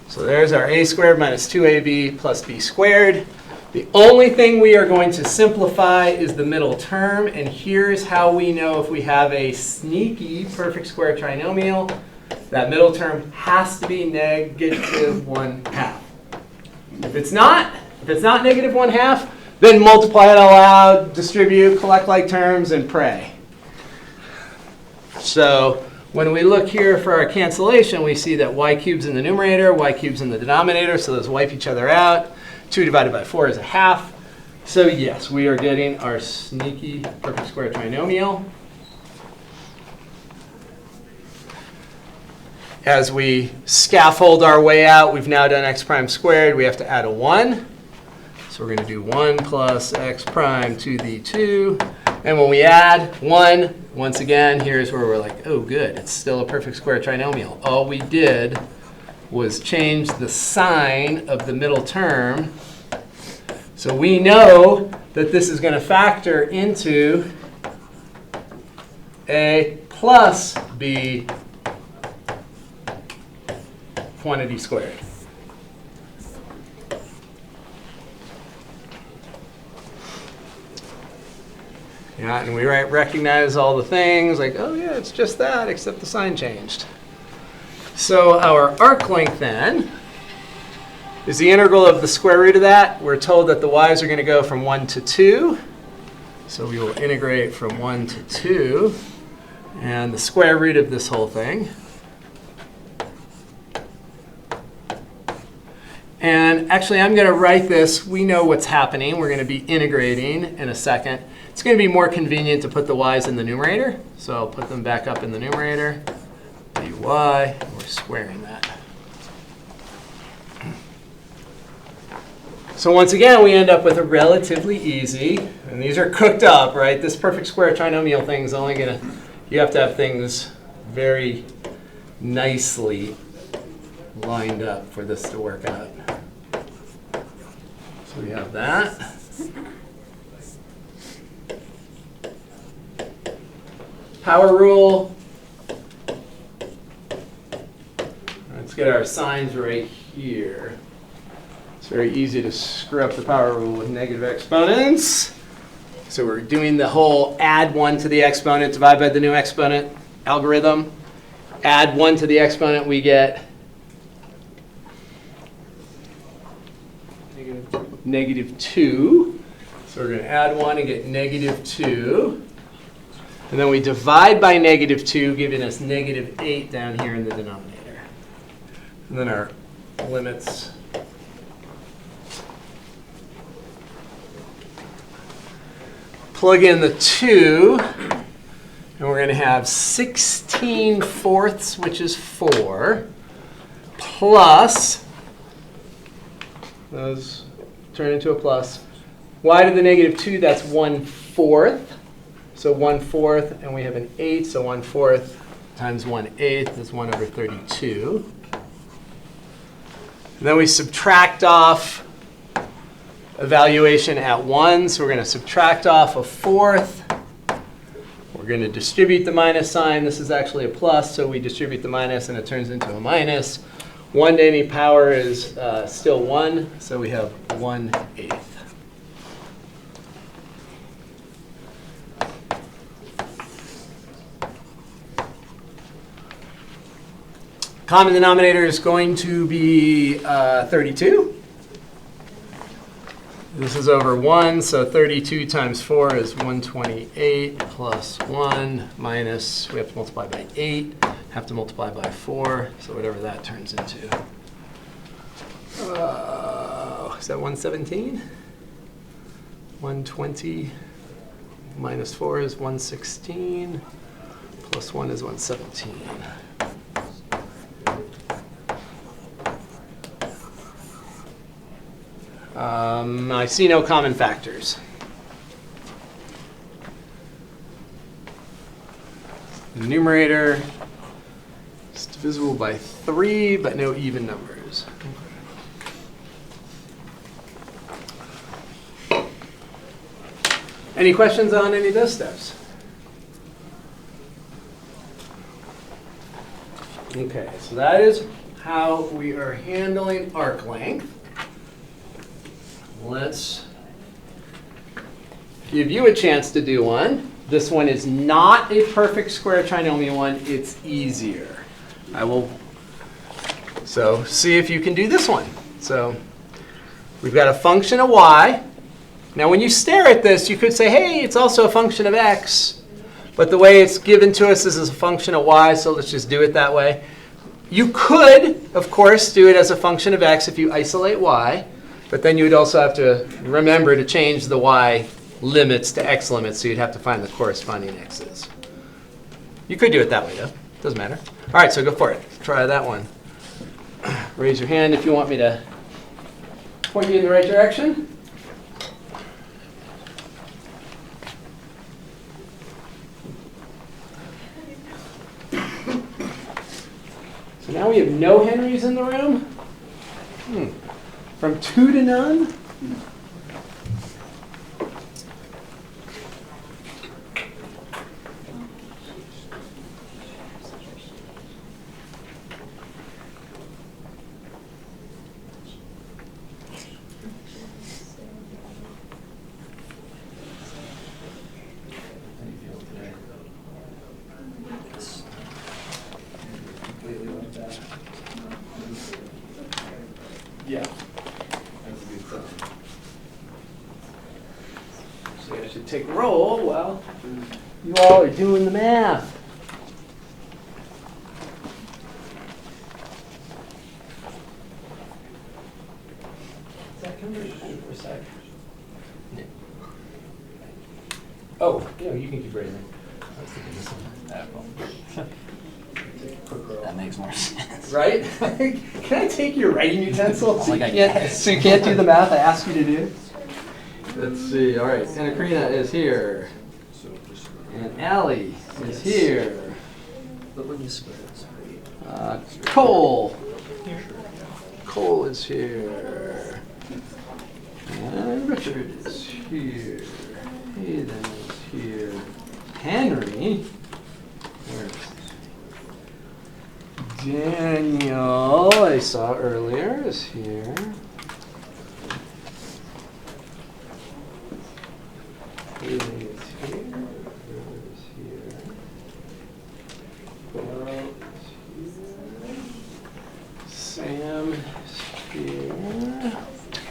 So there's our a squared minus 2ab plus b squared. The only thing we are going to simplify is the middle term, and here's how we know if we have a sneaky perfect square trinomial. That middle term has to be -1/2. If it's not -1/2, then multiply it all out, distribute, collect like terms, and pray. So when we look here for our cancellation, we see that y cube's in the numerator, y cube's in the denominator, so those wipe each other out. 2 divided by 4 is 1/2. So yes, we are getting our sneaky perfect square trinomial. As we scaffold our way out, we've now done x prime squared. We have to add a 1. So we're going to do 1 plus x prime to the 2. And when we add 1, once again, here's where we're like, oh, good. It's still a perfect square trinomial. All we did was change the sign of the middle term. So we know that this is going to factor into a plus b quantity squared. Yeah, and we recognize all the things like, oh yeah, it's just that, except the sign changed. So our arc length then is the integral of the square root of that. We're told that the y's are going to go from 1 to 2. So we will integrate from 1 to 2. And the square root of this whole thing. And actually, I'm going to write this. We know what's happening. We're going to be integrating in a second. It's going to be more convenient to put the y's in the numerator. So I'll put them back up in the numerator. dy, and we're squaring that. So once again, we end up with a relatively easy, and these are cooked up, right? This perfect square trinomial thing is only you have to have things very nicely lined up for this to work out. So we have that. Power rule. Let's get our signs right here. It's very easy to screw up the power rule with negative exponents. So we're doing the whole add 1 to the exponent, divide by the new exponent algorithm. Add 1 to the exponent, we get -2. So we're going to add 1 and get -2. And then we divide by -2, giving us -8 down here in the denominator. And then our limits. Plug in the 2, and we're going to have 16/4, which is 4, plus, those turn into a plus. Y to the -2, that's 1/4. So 1/4, and we have an 8, so 1/4 times 1/8 is 1/32. And then we subtract off evaluation at 1, so we're going to subtract off 1/4. We're going to distribute the minus sign. This is actually a plus, so we distribute the minus, and it turns into a minus. 1 to any power is still 1, so we have 1/8. Common denominator is going to be 32. This is over 1, so 32 times 4 is 128 plus 1 minus, we have to multiply by 8, have to multiply by 4, so whatever that turns into. Is that 117? 120 minus 4 is 116, plus 1 is 117. I see no common factors. The numerator is divisible by 3, but no even numbers. Any questions on any of those steps? Okay, so that is how we are handling arc length. Let's give you a chance to do one. This one is not a perfect square trinomial one. It's easier. So see if you can do this one. So we've got a function of y. Now when you stare at this, you could say, hey, it's also a function of x. But the way it's given to us is as a function of y, so let's just do it that way. You could, of course, do it as a function of x if you isolate y. But then you would also have to remember to change the y limits to x limits, so you'd have to find the corresponding x's. You could do it that way, though. Doesn't matter. All right, so go for it. Try that one. Raise your hand if you want me to point you in the right direction. So now we have no Henrys in the room. From 2 to none? Yeah. So I should take roll while you all are doing the math. Is that coming for a sec? Oh, yeah, you can keep writing it. I was thinking this one. That makes more sense. Right? Can I take your writing utensil? Like I can. So you can't do the math I asked you to do? Let's see. All right. Santa Crina is here. And Allie is here. But when you split it, Cole Cole is here. And Richard is here. Hayden is here. Henry. Where's Daniel, I saw earlier, is here. Hayden is here. Will is here. Carl is here. Sam is here.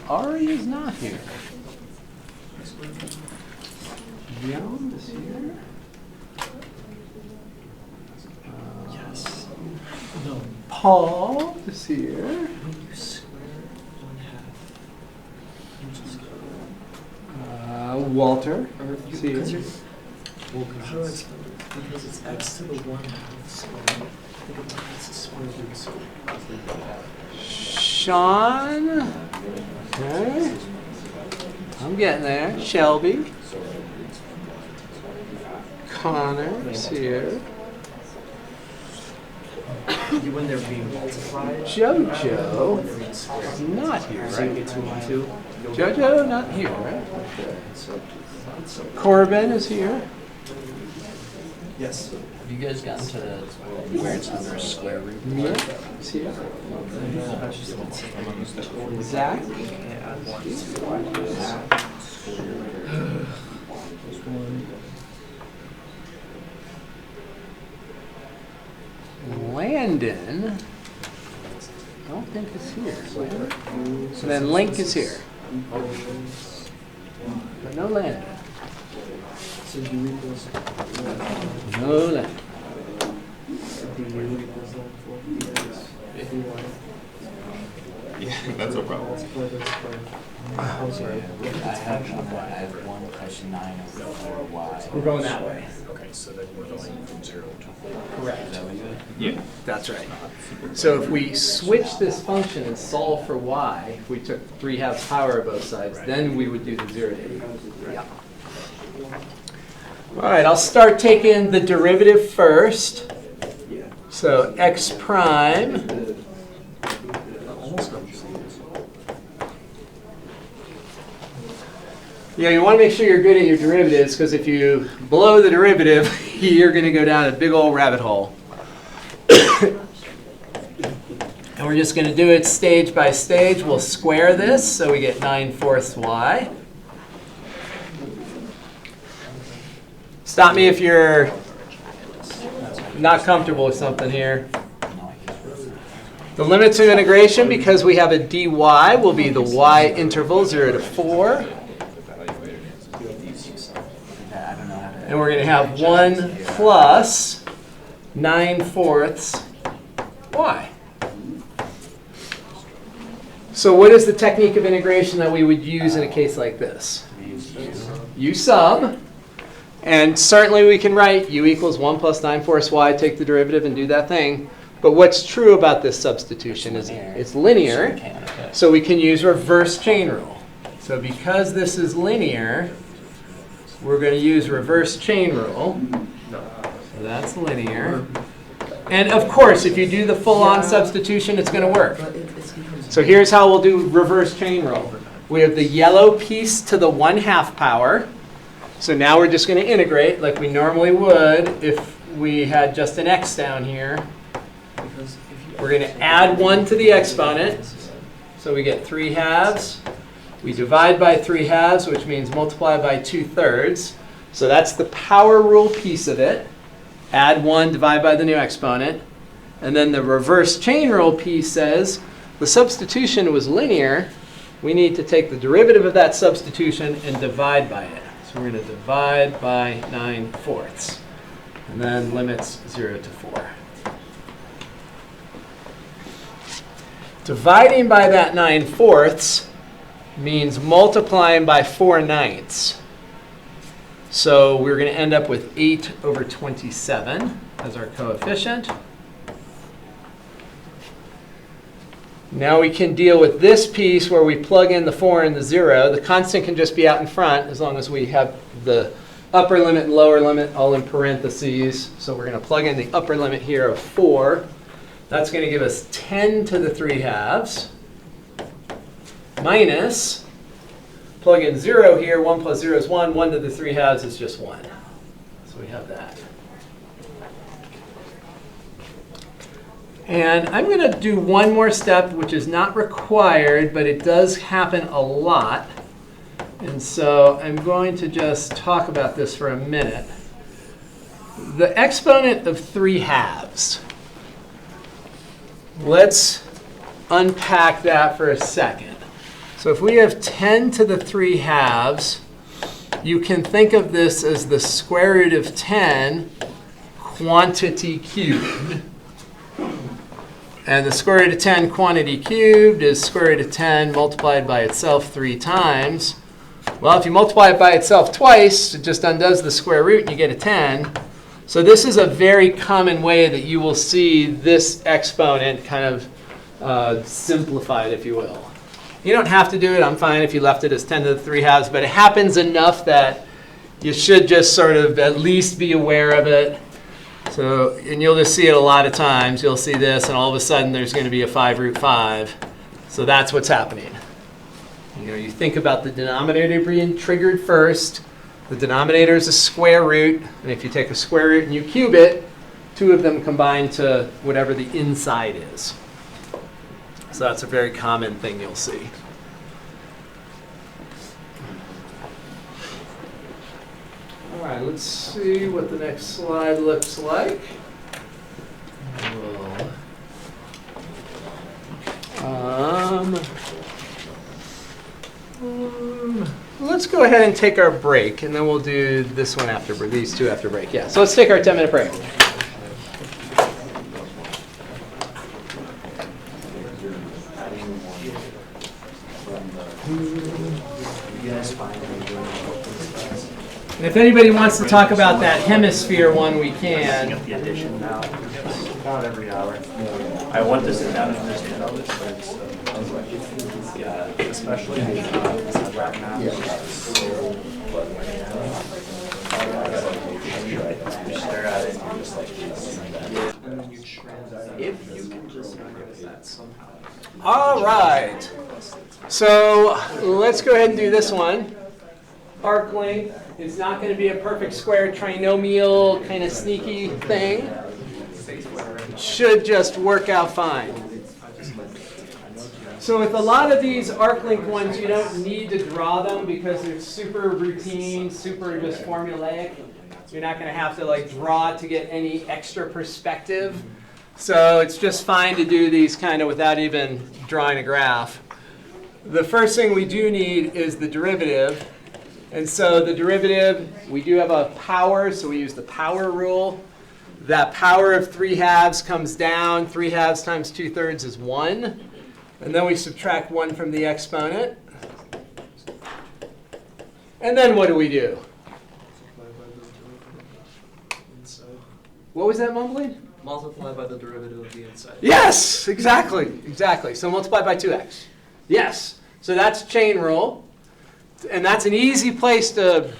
Ari is not here. Joan is here. Yes. No. Paul is here. Walter is here. Because it's x to the 1/2 square. Think about it as a square root, so Sean. Okay. I'm getting there. Shelby. Connor is here. you when they're being multiplied. Jojo When they're being squared. is not here, So you right? get 2 and 2. Jojo not here, right? Corbin is here. Yes. Have you guys gotten to where it's under a square root? Mia is here. Zach. Landon, I don't think is here. And then Link is here. But no Landon. So u equals No Landon. du equals 4 dy. Yeah, that's no problem. Multiply this by. I'm sorry. I have 1 plus 9 over 4y. We're going that way. Okay, so then we're going from 0 to 4. Correct. Is that what you did? Yeah. That's right. So if we switch this function and solve for y, if we took 3/2 power of both sides, then we would do the 0 to 8. Yeah. All right, I'll start taking the derivative first. So x prime Almost done. Yeah, you want to make sure you're good at your derivatives, because if you blow the derivative, you're going to go down a big old rabbit hole. And we're just going to do it stage by stage. We'll square this, so we get 9/4 y. Stop me if you're not comfortable with something here. The limits of integration, because we have a dy, will be the y interval 0 to 4. And we're going to have 1 plus 9/4 y. So what is the technique of integration that we would use in a case like this? U sub. And certainly we can write u equals 1 plus 9/4 y, take the derivative and do that thing. But what's true about this substitution is it's linear. So we can use reverse chain rule. So because this is linear, we're going to use reverse chain rule. So that's linear. And of course, if you do the full-on substitution, it's going to work. So here's how we'll do reverse chain rule. We have the yellow piece to the 1/2 power. So now we're just going to integrate like we normally would if we had just an x down here. We're going to add 1 to the exponent. So we get 3/2. We divide by 3/2, which means multiply by 2/3. So that's the power rule piece of it. Add 1, divide by the new exponent. And then the reverse chain rule piece says the substitution was linear. We need to take the derivative of that substitution and divide by it. So we're going to divide by 9/4. And then limits 0 to 4. Dividing by that 9/4 means multiplying by 4/9. So we're going to end up with 8/27 as our coefficient. Now we can deal with this piece where we plug in the 4 and the 0. The constant can just be out in front as long as we have the upper limit and lower limit all in parentheses. So we're going to plug in the upper limit here of 4. That's going to give us 10 to the 3 halves minus, plug in 0 here, 1 plus 0 is 1, 1 to the 3 halves is just 1. So we have that. And I'm going to do one more step, which is not required, but it does happen a lot. And so I'm going to just talk about this for a minute. The exponent of 3 halves. Let's unpack that for a second. So if we have 10 to the 3 halves, you can think of this as the square root of 10 quantity cubed. And the square root of 10 quantity cubed is square root of 10 multiplied by itself 3 times. Well, if you multiply it by itself twice, it just undoes the square root and you get a 10. So this is a very common way that you will see this exponent kind of simplified, if you will. You don't have to do it. I'm fine if you left it as 10 to the 3 halves, but it happens enough that you should just sort of at least be aware of it. So, and you'll just see it a lot of times. You'll see this, and all of a sudden there's going to be a 5 root 5. So that's what's happening. You know, you think about the denominator being triggered first. The denominator is a square root, and if you take a square root and you cube it, 2 of them combine to whatever the inside is. So that's a very common thing you'll see. All right, let's see what the next slide looks like. Let's go ahead and take our break, and then we'll do this one after, these two after break. Yeah, so let's take our 10-minute break. And if anybody wants to talk about that hemisphere one, we can. The addition now. About every hour. I want to sit down and understand all this, but it's, yeah, especially right now. If you can just notice that somehow. All right. So let's go ahead and do this one. Arc length is not going to be a perfect square trinomial kind of sneaky thing. It should just work out fine. So with a lot of these arc length ones, you don't need to draw them because they're super routine, super just formulaic. You're not going to have to like draw to get any extra perspective. So it's just fine to do these kind of without even drawing a graph. The first thing we do need is the derivative. And so the derivative, we do have a power, so we use the power rule. That power of 3 halves comes down. 3 halves times 2/3 is 1. And then we subtract 1 from the exponent. And then what do we do? What was that mumbling? Multiply by the derivative of the inside. Yes, exactly, exactly. So multiply by 2x. Yes, so that's chain rule. And that's an easy place to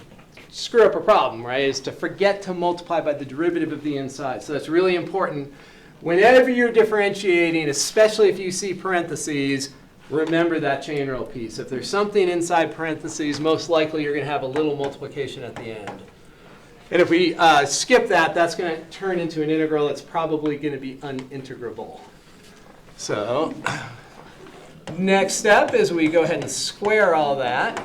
screw up a problem, right, is to forget to multiply by the derivative of the inside. So that's really important. Whenever you're differentiating, especially if you see parentheses, remember that chain rule piece. If there's something inside parentheses, most likely you're going to have a little multiplication at the end. And if we skip that, that's going to turn into an integral that's probably going to be unintegrable. So next step is we go ahead and square all that.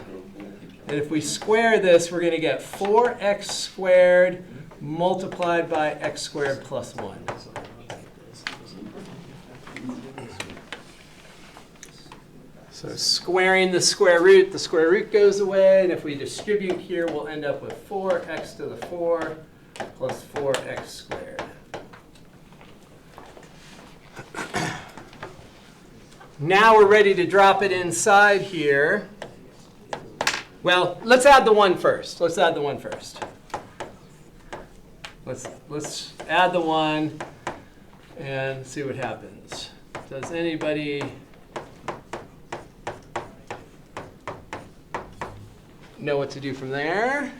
And if we square this, we're going to get 4x squared multiplied by x squared plus 1. So squaring the square root goes away. And if we distribute here, we'll end up with 4x to the 4 plus 4x squared. Now we're ready to drop it inside here. Well, let's add the 1 first. Let's add the 1 first. Let's add the 1 and see what happens. Does anybody know what to do from there?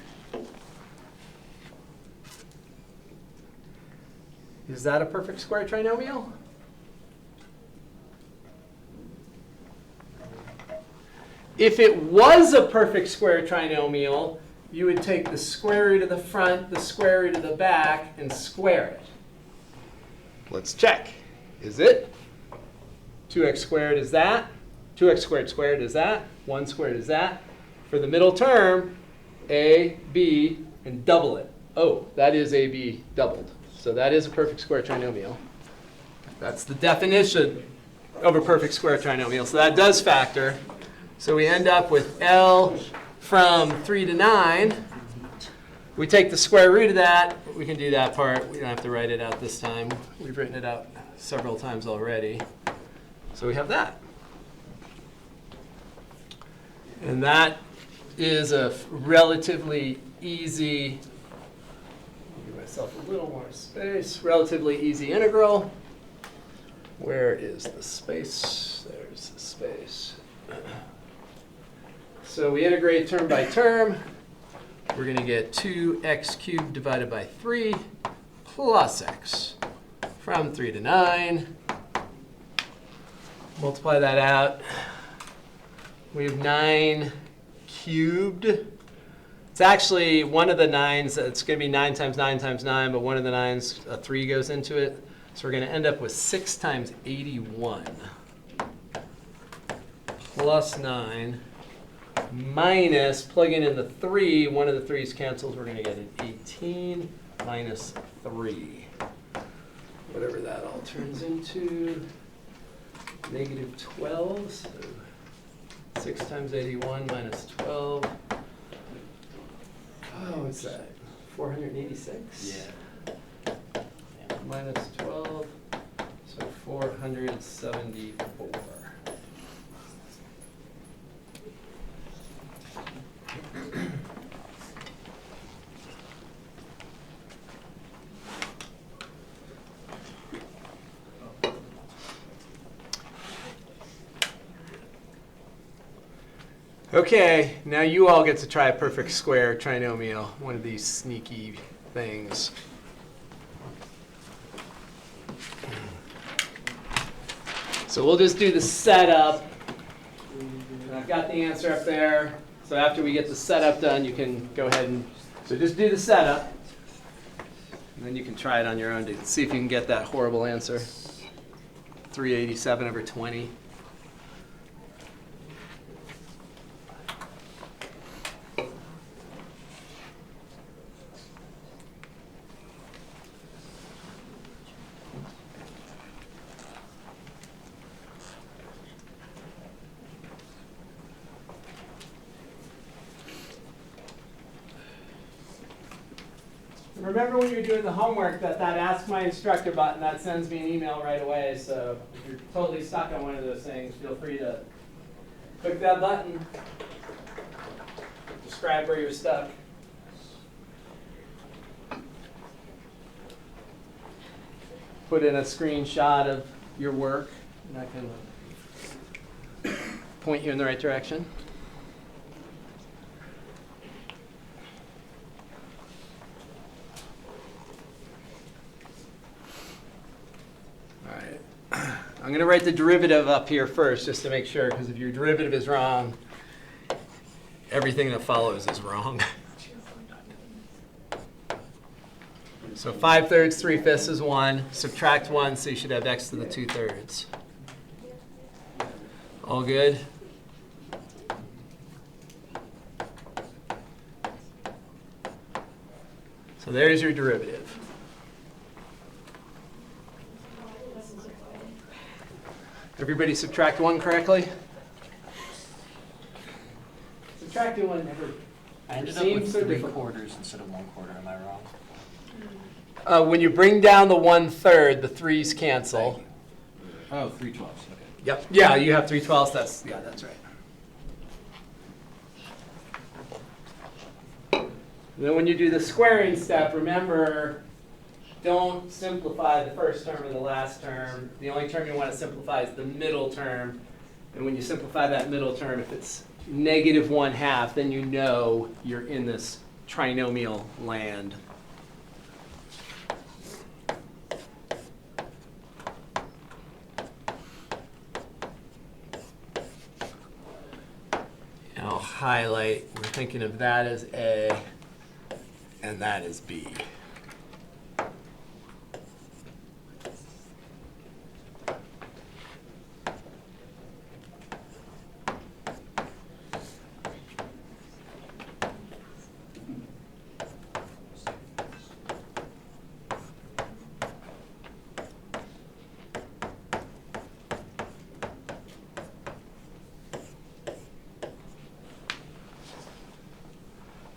Is that a perfect square trinomial? If it was a perfect square trinomial, you would take the square root of the front, the square root of the back, and square it. Let's check. Is it? 2x squared is that. 2x squared squared is that. 1 squared is that. For the middle term, a, b, and double it. Oh, that is a, b doubled. So that is a perfect square trinomial. That's the definition of a perfect square trinomial. So that does factor. So we end up with L from 3 to 9. We take the square root of that. We can do that part. We don't have to write it out this time. We've written it out several times already. So we have that. And that is a relatively easy, give myself a little more space, relatively easy integral. Where is the space? There's the space. So we integrate term by term. We're going to get 2x cubed divided by 3 plus x from 3 to 9. Multiply that out. We have 9 cubed. It's actually one of the 9s. It's going to be 9 times 9 times 9, but one of the 9s, a 3 goes into it. So we're going to end up with 6 times 81 plus 9 minus, plugging in the 3, one of the 3's cancels, we're going to get an 18 minus 3. Whatever that all turns into, negative 12. So 6 times 81 minus 12. Oh, what's that? 486? Yeah. Minus 12, so 474. Okay, now you all get to try a perfect square trinomial, one of these sneaky things. So we'll just do the setup. And I've got the answer up there. So after we get the setup done, you can go ahead and, so just do the setup. And then you can try it on your own to see if you can get that horrible answer. 387 over 20. Remember when you're doing the homework that Ask My Instructor button, that sends me an email right away. So if you're totally stuck on one of those things, feel free to click that button. Describe where you're stuck. Put in a screenshot of your work, and I can point you in the right direction. I'm going to write the derivative up here first just to make sure, because if your derivative is wrong, everything that follows is wrong. So 5/3, 3/5 is 1. Subtract 1, so you should have x to the 2/3. All good? So there's your derivative. Everybody subtract 1 correctly? Subtracting 1 never I ended up seems with so 3 difficult. quarters instead of 1/4. Am I wrong? When you bring down the 1/3, the 3's cancel. Oh, 3/12. Okay. Yep. Yeah, you have 3/12. That's right. And then when you do the squaring step, remember, don't simplify the first term or the last term. The only term you want to simplify is the middle term. And when you simplify that middle term, if it's negative 1/2, then you know you're in this trinomial land. highlight, we're thinking of that as A, and that is B.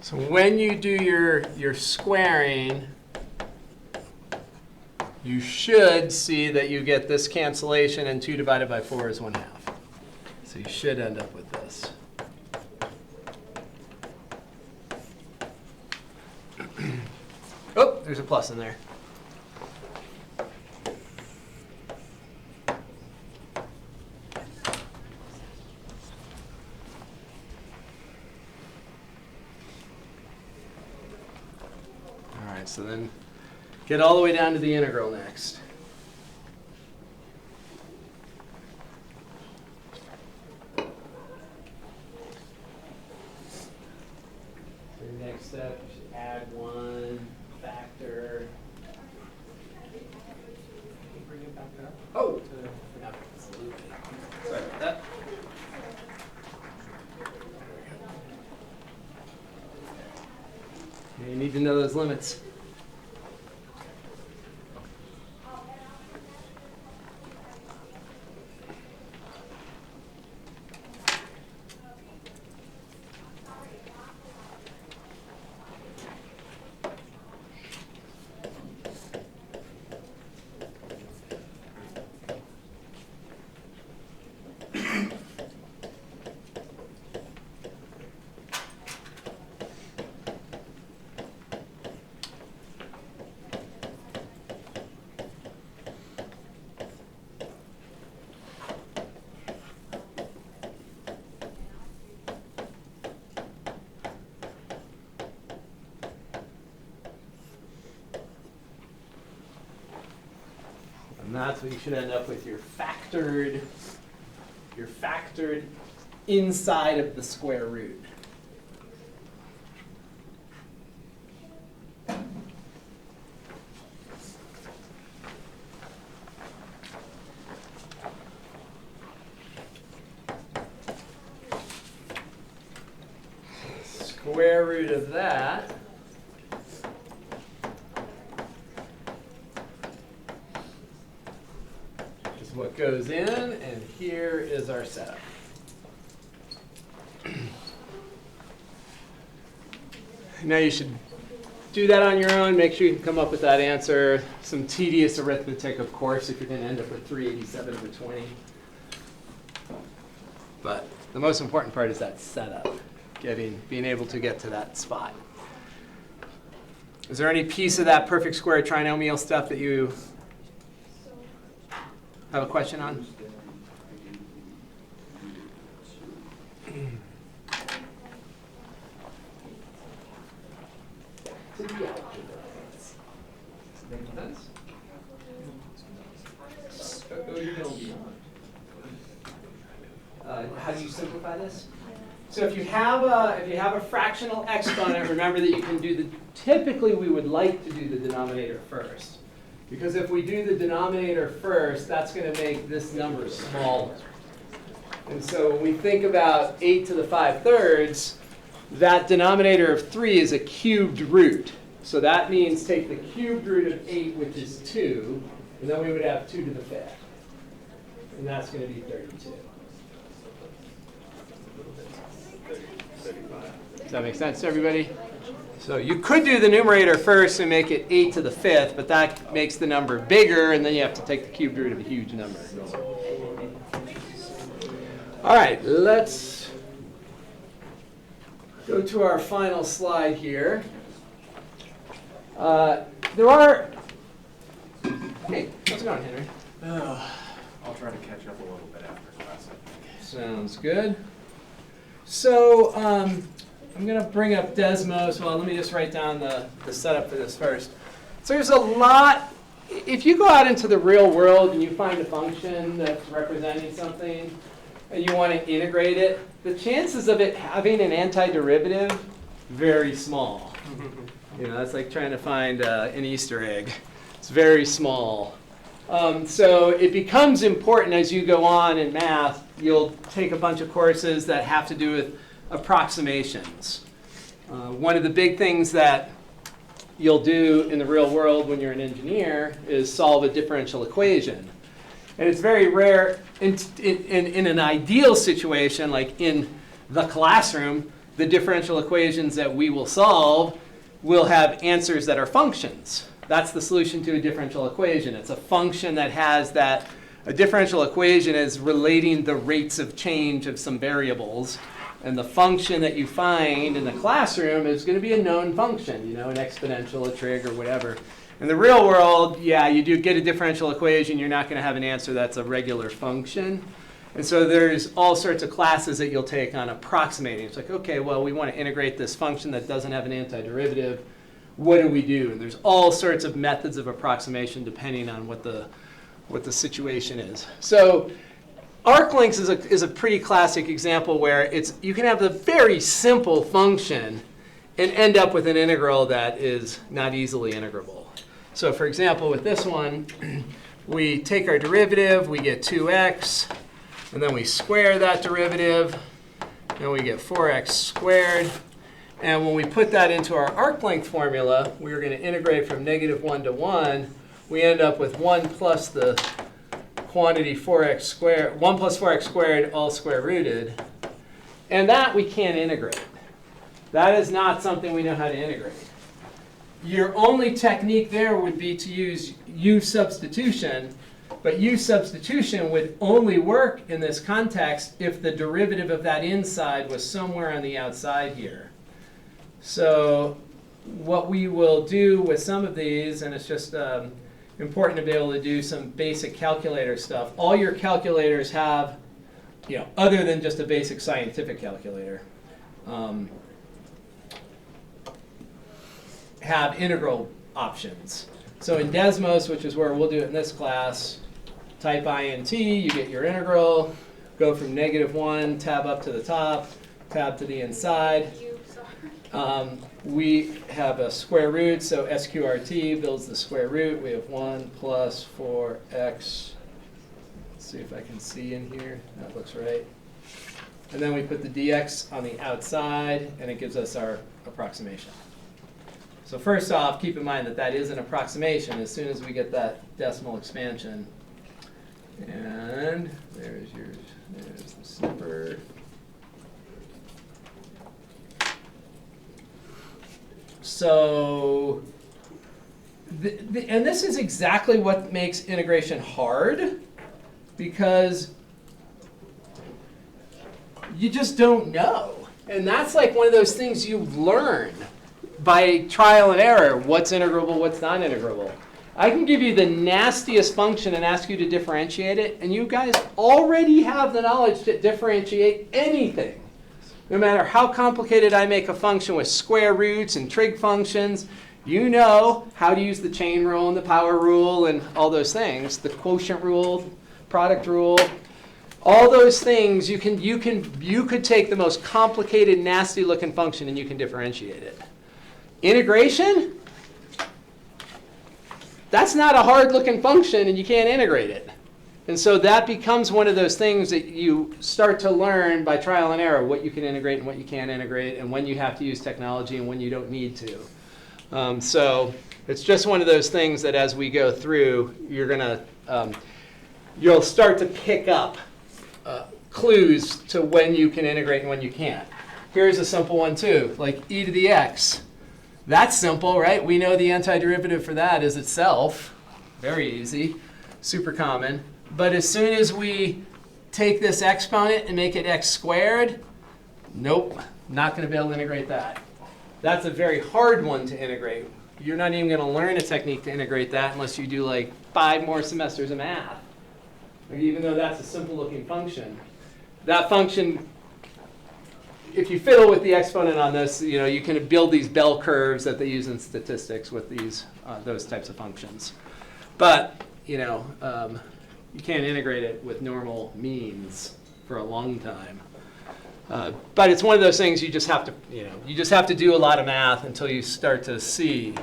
So when you do your squaring, you should see that you get this cancellation, and 2 divided by 4 is 1/2. So you should end up with this. Oh, there's a plus in there. All right, so then get all the way down to the integral next. So your next step, you should add 1 factor. Can you bring it back up? Oh, absolutely. Sorry about that. You need to know those limits. And that's what you should end up with, your factored inside of the square root. Square root of that is what goes in, and here is our setup. Now you should do that on your own. Make sure you can come up with that answer. Some tedious arithmetic, of course, if you're going to end up with 387 over 20. But the most important part is that setup, being able to get to that spot. Is there any piece of that perfect square trinomial stuff that you have a question on? Make sense? How do you simplify this? So if you have a fractional exponent, remember that you can do typically we would like to do the denominator first. Because if we do the denominator first, that's going to make this number smaller. And so when we think about 8 to the 5/3, that denominator of 3 is a cubed root. So that means take the cubed root of 8, which is 2, and then we would have 2 to the 5th. And that's going to be 32. Does that make sense to everybody? So you could do the numerator first and make it 8 to the 5th, but that makes the number bigger, and then you have to take the cubed root of a huge number. All right, let's go to our final slide here. There are... Hey, how's it going, Henry? I'll try to catch up a little bit after class, I think. Sounds good. So I'm going to bring up Desmos. Well, let me just write down the setup for this first. So there's a lot. If you go out into the real world and you find a function that's representing something, and you want to integrate it, the chances of it having an antiderivative, very small. You know, that's like trying to find an Easter egg. It's very small. So it becomes important as you go on in math. You'll take a bunch of courses that have to do with approximations. One of the big things that you'll do in the real world when you're an engineer is solve a differential equation. And it's very rare in an ideal situation, like in the classroom, the differential equations that we will solve will have answers that are functions. That's the solution to a differential equation. It's a function that has that. A differential equation is relating the rates of change of some variables. And the function that you find in the classroom is going to be a known function, you know, an exponential, a trig, or whatever. In the real world, yeah, you do get a differential equation. You're not going to have an answer that's a regular function. And so there's all sorts of classes that you'll take on approximating. It's like, okay, well, we want to integrate this function that doesn't have an antiderivative. What do we do? And there's all sorts of methods of approximation depending on what the situation is. So arc length is a pretty classic example where you can have a very simple function and end up with an integral that is not easily integrable. So for example, with this one, we take our derivative, we get 2x, and then we square that derivative, and we get 4x squared. And when we put that into our arc length formula, we're going to integrate from -1 to 1. We end up with 1 plus the quantity 4x squared, 1 plus 4x squared, all square rooted. And that we can't integrate. That is not something we know how to integrate. Your only technique there would be to use U substitution, but U substitution would only work in this context if the derivative of that inside was somewhere on the outside here. So what we will do with some of these, and it's just important to be able to do some basic calculator stuff. All your calculators have, you know, other than just a basic scientific calculator, have integral options. So in Desmos, which is where we'll do it in this class, type INT, you get your integral, go from -1, tab up to the top, tab to the inside. We have a square root, so SQRT builds the square root. We have 1 plus 4x. Let's see if I can see in here. That looks right. And then we put the dx on the outside, and it gives us our approximation. So first off, keep in mind that that is an approximation as soon as we get that decimal expansion. And there's the snipper. So, and this is exactly what makes integration hard, because you just don't know. And that's like one of those things you learn by trial and error, what's integrable, what's not integrable. I can give you the nastiest function and ask you to differentiate it, and you guys already have the knowledge to differentiate anything. No matter how complicated I make a function with square roots and trig functions, you know how to use the chain rule and the power rule and all those things, the quotient rule, product rule. All those things, you could take the most complicated, nasty-looking function and you can differentiate it. Integration? That's not a hard-looking function and you can't integrate it. And so that becomes one of those things that you start to learn by trial and error, what you can integrate and what you can't integrate, and when you have to use technology and when you don't need to. So it's just one of those things that as we go through, you'll start to pick up clues to when you can integrate and when you can't. Here's a simple one too, like e to the x. That's simple, right? We know the antiderivative for that is itself. Very easy, super common. But as soon as we take this exponent and make it x squared, nope, not going to be able to integrate that. That's a very hard one to integrate. You're not even going to learn a technique to integrate that unless you do like 5 more semesters of math. Even though that's a simple looking function. That function, if you fiddle with the exponent on this, you know, you can build these bell curves that they use in statistics with those types of functions. But, you know, you can't integrate it with normal means. for a long time. But it's one of those things you just have to, you just have to do a lot of math until you start to see.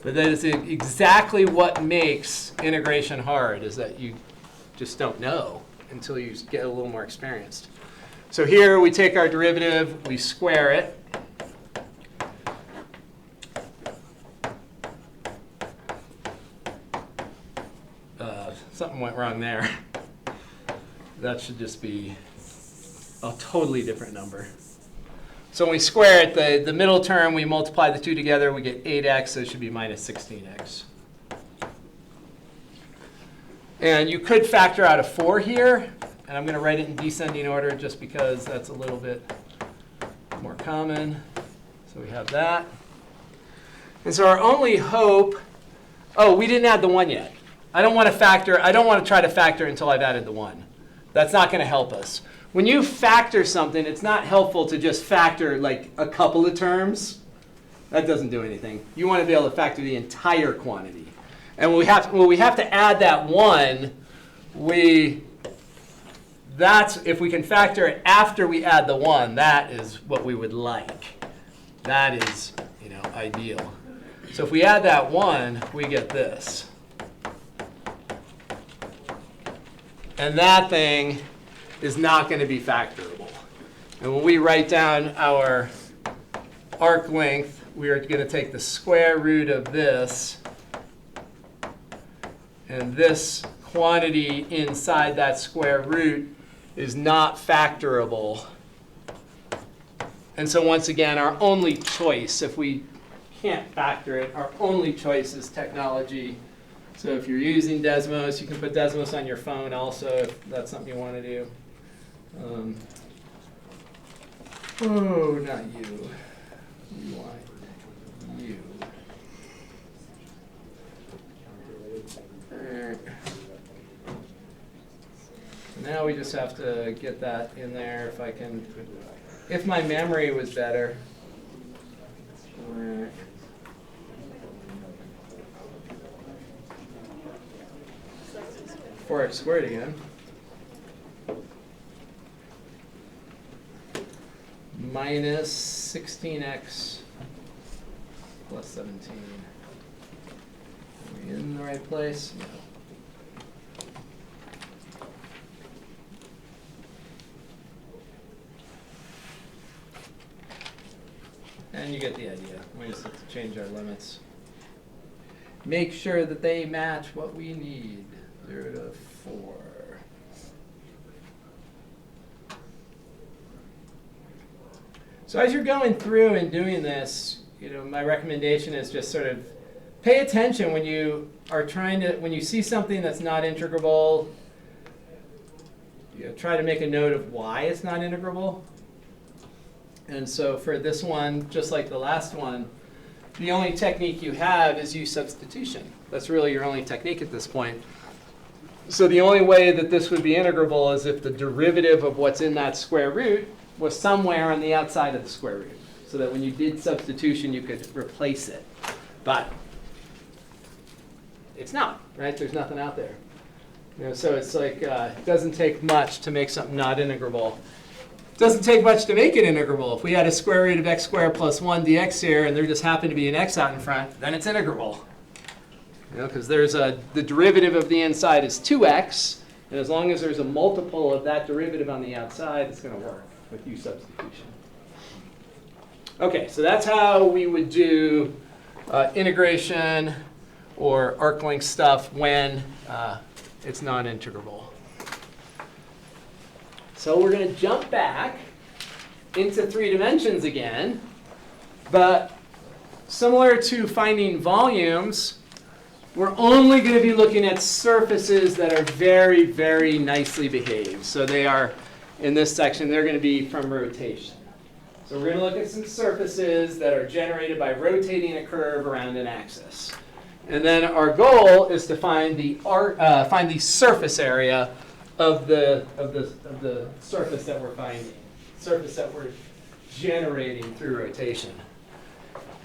But that is exactly what makes integration hard, is that you just don't know until you get a little more experienced. So here we take our derivative, we square it. Something went wrong there. That should just be a totally different number. So when we square it, the middle term, we multiply the two together, we get 8x, so it should be minus 16x. And you could factor out a 4 here, and I'm going to write it in descending order just because that's a little bit more common. So we have that. And so our only hope, oh, we didn't add the 1 yet. I don't want to try to factor until I've added the 1. That's not going to help us. When you factor something, it's not helpful to just factor like a couple of terms. That doesn't do anything. You want to be able to factor the entire quantity. And when we have to add that 1, if we can factor it after we add the 1, that is what we would like. That is, ideal. So if we add that 1, we get this. And that thing is not going to be factorable. And when we write down our arc length, we are going to take the square root of this, and this quantity inside that square root is not factorable. And so once again, our only choice, if we can't factor it, our only choice is technology. So if you're using Desmos, you can put Desmos on your phone also, if that's something you want to do. Oh, not you. We want you. Now we just have to get that in there if my memory was better. 4x squared again. Minus 16x plus 17. Are we in the right place? No. And you get the idea. We just have to change our limits. Make sure that they match what we need. 0 to 4. So as you're going through and doing this, my recommendation is just sort of pay attention when you are when you see something that's not integrable, try to make a note of why it's not integrable. And so for this one, just like the last one, the only technique you have is use substitution. That's really your only technique at this point. So the only way that this would be integrable is if the derivative of what's in that square root was somewhere on the outside of the square root, so that when you did substitution, you could replace it. But it's not, right? There's nothing out there. So it's like it doesn't take much to make something not integrable. It doesn't take much to make it integrable. If we had a square root of x squared plus 1 dx here, and there just happened to be an x out in front, then it's integrable. Because there's the derivative of the inside is 2x, and as long as there's a multiple of that derivative on the outside, it's going to work with u substitution. Okay, so that's how we would do integration or arc length stuff when it's non-integrable. So we're going to jump back into 3 dimensions again, but similar to finding volumes, we're only going to be looking at surfaces that are very, very nicely behaved. So they are, in this section, they're going to be from rotation. So we're going to look at some surfaces that are generated by rotating a curve around an axis. And then our goal is to find the surface area of the surface that we're finding, surface that we're generating through rotation.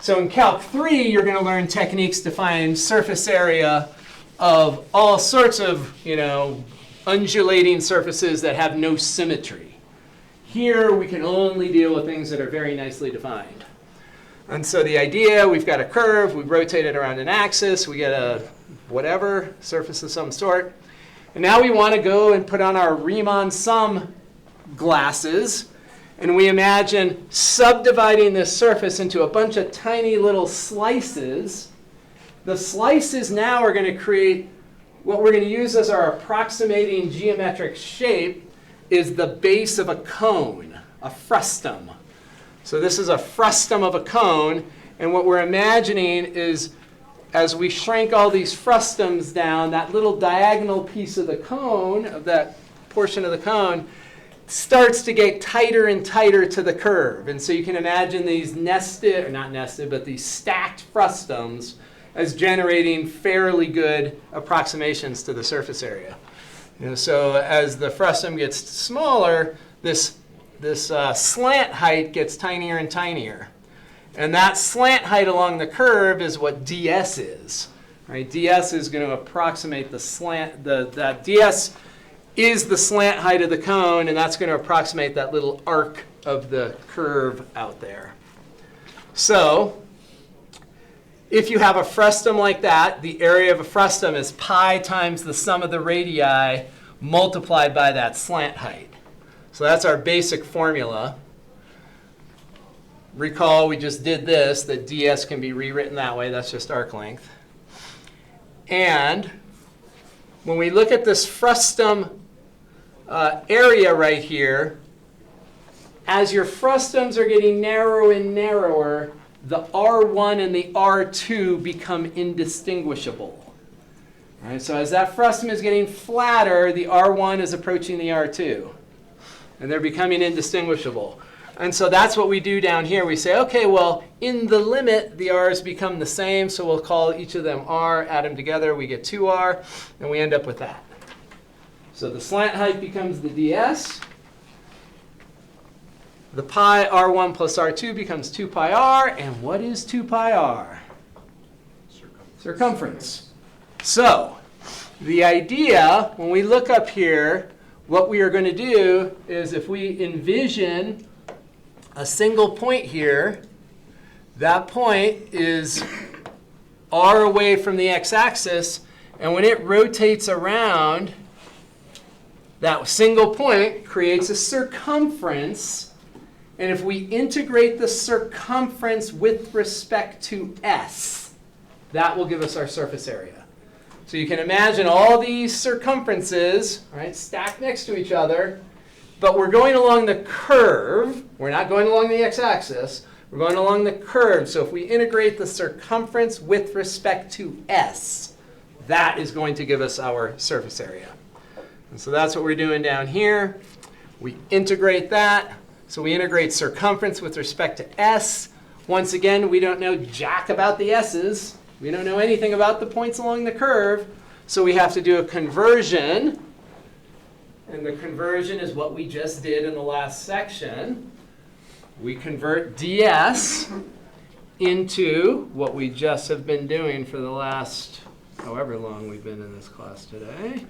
So in Calc 3, you're going to learn techniques to find surface area of all sorts of, undulating surfaces that have no symmetry. Here, we can only deal with things that are very nicely defined. And so the idea, we've got a curve, we rotate it around an axis, we get a whatever, surface of some sort. And now we want to go and put on our Riemann sum glasses, and we imagine subdividing this surface into a bunch of tiny little slices. The slices now are going to create what we're going to use as our approximating geometric shape is the base of a cone, a frustum. So this is a frustum of a cone, and what we're imagining is as we shrink all these frustums down, that little diagonal piece of the cone, of that portion of the cone, starts to get tighter and tighter to the curve. And so you can imagine these nested, or not nested, but these stacked frustums as generating fairly good approximations to the surface area. So as the frustum gets smaller, this slant height gets tinier and tinier. And that slant height along the curve is what ds is. Right? ds is going to approximate the slant, that ds is the slant height of the cone, and that's going to approximate that little arc of the curve out there. So if you have a frustum like that, the area of a frustum is pi times the sum of the radii multiplied by that slant height. So that's our basic formula. Recall we just did this, that ds can be rewritten that way. That's just arc length. And when we look at this frustum area right here, as your frustums are getting narrower and narrower, the R1 and the R2 become indistinguishable. All right, so as that frustum is getting flatter, the R1 is approaching the R2. And they're becoming indistinguishable. And so that's what we do down here. We say, okay, well, in the limit, the R's become the same, so we'll call each of them R, add them together, we get 2R, and we end up with that. So the slant height becomes the ds. The pi R1 plus R2 becomes 2 pi R, and what is 2 pi R? Circumference. So the idea, when we look up here, what we are going to do is if we envision a single point here, that point is R away from the x-axis, and when it rotates around, that single point creates a circumference, and if we integrate the circumference with respect to S, that will give us our surface area. So you can imagine all these circumferences, right, stacked next to each other, but we're going along the curve. We're not going along the x-axis. We're going along the curve. So if we integrate the circumference with respect to S, that is going to give us our surface area. And so that's what we're doing down here. We integrate that. So we integrate circumference with respect to S. Once again, we don't know jack about the S's. We don't know anything about the points along the curve. So we have to do a conversion. And the conversion is what we just did in the last section. We convert ds into what we just have been doing for the last however long we've been in this class today.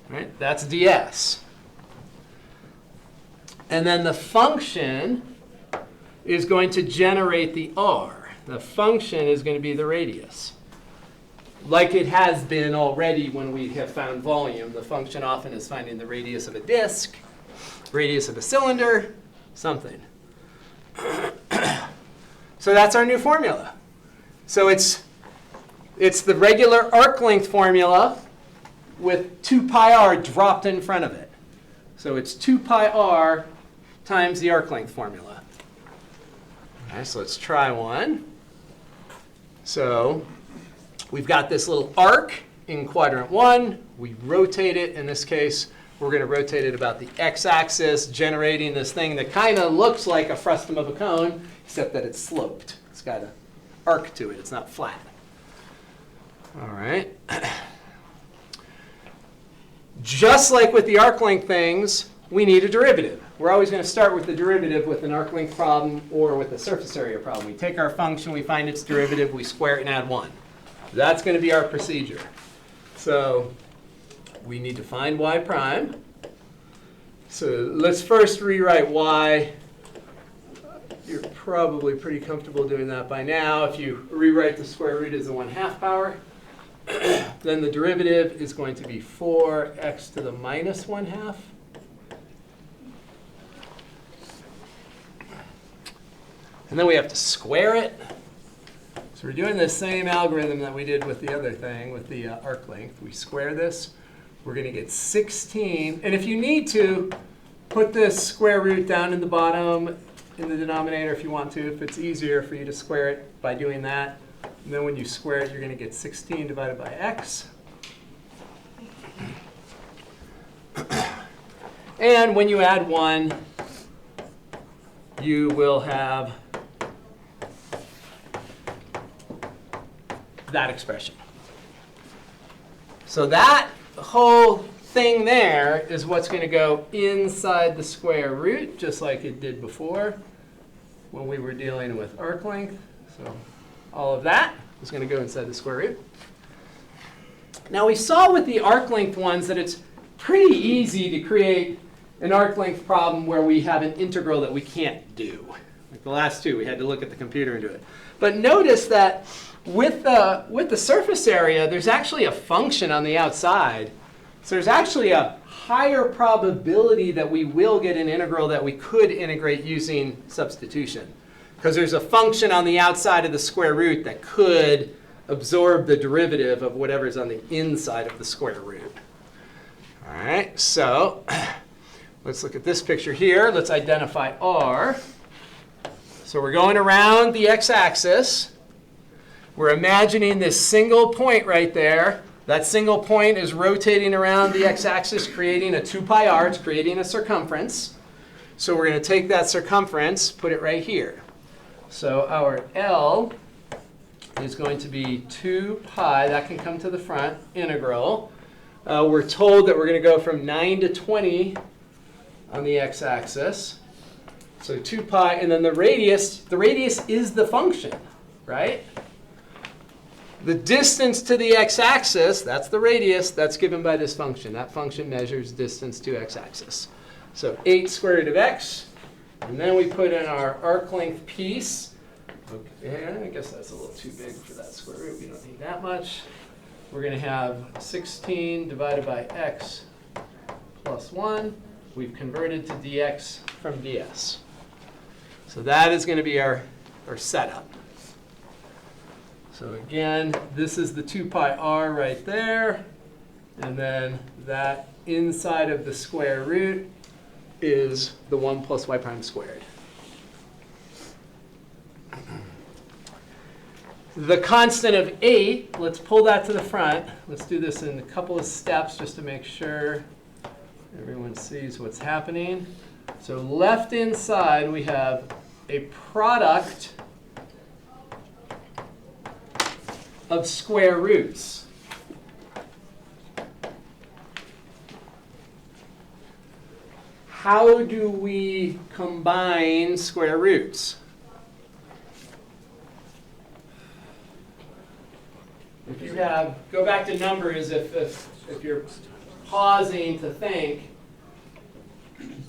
Right? That's ds. And then the function is going to generate the r. The function is going to be the radius. Like it has been already when we have found volume. The function often is finding the radius of a disk, radius of a cylinder, something. So that's our new formula. So it's the regular arc length formula with 2 pi r dropped in front of it. So it's 2 pi r times the arc length formula. Okay, so let's try one. So we've got this little arc in quadrant 1. We rotate it. In this case, we're going to rotate it about the x-axis, generating this thing that kind of looks like a frustum of a cone, except that it's sloped. It's got an arc to it. It's not flat. All right. Just like with the arc length things, we need a derivative. We're always going to start with the derivative with an arc length problem or with a surface area problem. We take our function, we find its derivative, we square it and add 1. That's going to be our procedure. So we need to find y prime. So let's first rewrite y. You're probably pretty comfortable doing that by now. If you rewrite the square root as a 1/2 power, then the derivative is going to be 4x to the minus 1/2. And then we have to square it. So we're doing the same algorithm that we did with the other thing, with the arc length. We square this. We're going to get 16. And if you need to, put this square root down in the bottom in the denominator if you want to, if it's easier for you to square it by doing that. And then when you square it, you're going to get 16 divided by x. And when you add 1, you will have that expression. So that whole thing there is what's going to go inside the square root, just like it did before when we were dealing with arc length. So all of that is going to go inside the square root. Now we saw with the arc length ones that it's pretty easy to create an arc length problem where we have an integral that we can't do. Like the last two, we had to look at the computer and do it. But notice that with the surface area, there's actually a function on the outside. So there's actually a higher probability that we will get an integral that we could integrate using substitution. Because there's a function on the outside of the square root that could absorb the derivative of whatever's on the inside of the square root. All right, so let's look at this picture here. Let's identify R. So we're going around the x-axis. We're imagining this single point right there. That single point is rotating around the x-axis, creating a 2 pi r. It's creating a circumference. So we're going to take that circumference, put it right here. So our L is going to be 2 pi. That can come to the front, integral. We're told that we're going to go from 9 to 20 on the x-axis. So 2 pi, and then the radius is the function, right? The distance to the x-axis, that's the radius, that's given by this function. That function measures distance to x-axis. So 8 square root of x, and then we put in our arc length piece. Okay, I guess that's a little too big for that square root. We don't need that much. We're going to have 16 divided by x plus 1. We've converted to dx from ds. So that is going to be our setup. So again, this is the 2 pi r right there. And then that inside of the square root is the 1 plus y prime squared. The constant of 8, let's pull that to the front. Let's do this in a couple of steps just to make sure everyone sees what's happening. So left inside, we have a product of square roots. How do we combine square roots? If you have, go back to numbers, if you're pausing to think,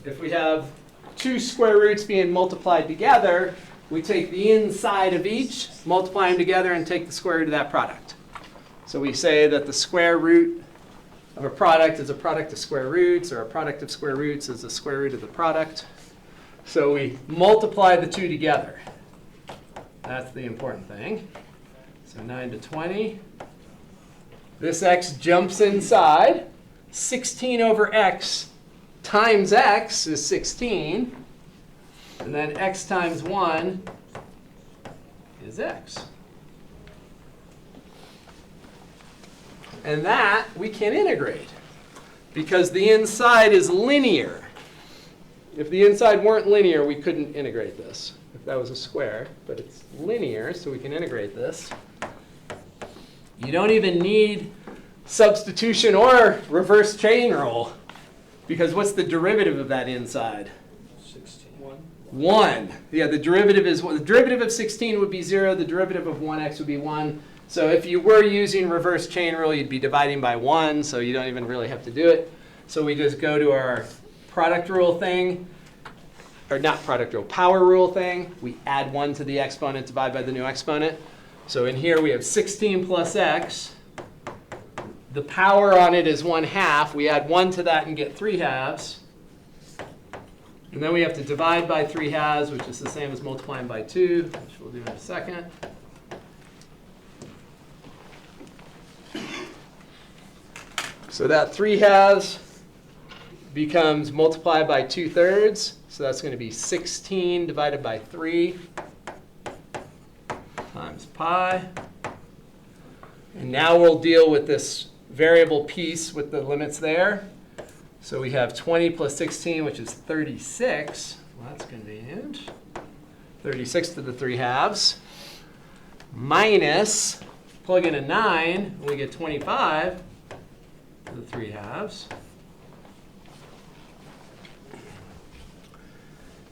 if we have 2 square roots being multiplied together, we take the inside of each, multiply them together, and take the square root of that product. So we say that the square root of a product is a product of square roots, or a product of square roots is the square root of the product. So we multiply the two together. That's the important thing. So 9 to 20. This x jumps inside. 16 over x times x is 16. And then x times 1 is x. And that we can integrate because the inside is linear. If the inside weren't linear, we couldn't integrate this. If that was a square, but it's linear, so we can integrate this. You don't even need substitution or reverse chain rule because what's the derivative of that inside? 1. Yeah, the derivative is 1. The derivative of 16 would be 0. The derivative of 1x would be 1. So if you were using reverse chain rule, you'd be dividing by 1, so you don't even really have to do it. So we just go to our product rule thing, or not product rule, power rule thing. We add 1 to the exponent, divide by the new exponent. So in here we have 16 plus x. The power on it is 1/2. We add 1 to that and get 3/2. And then we have to divide by 3/2, which is the same as multiplying by 2, which we'll do in a second. So that 3/2 becomes multiplied by 2/3. So that's going to be 16 divided by 3 times pi. And now we'll deal with this variable piece with the limits there. So we have 20 plus 16, which is 36. Well, that's convenient. 36 to the 3/2. Minus, plug in a 9, and we get 25 to the 3/2.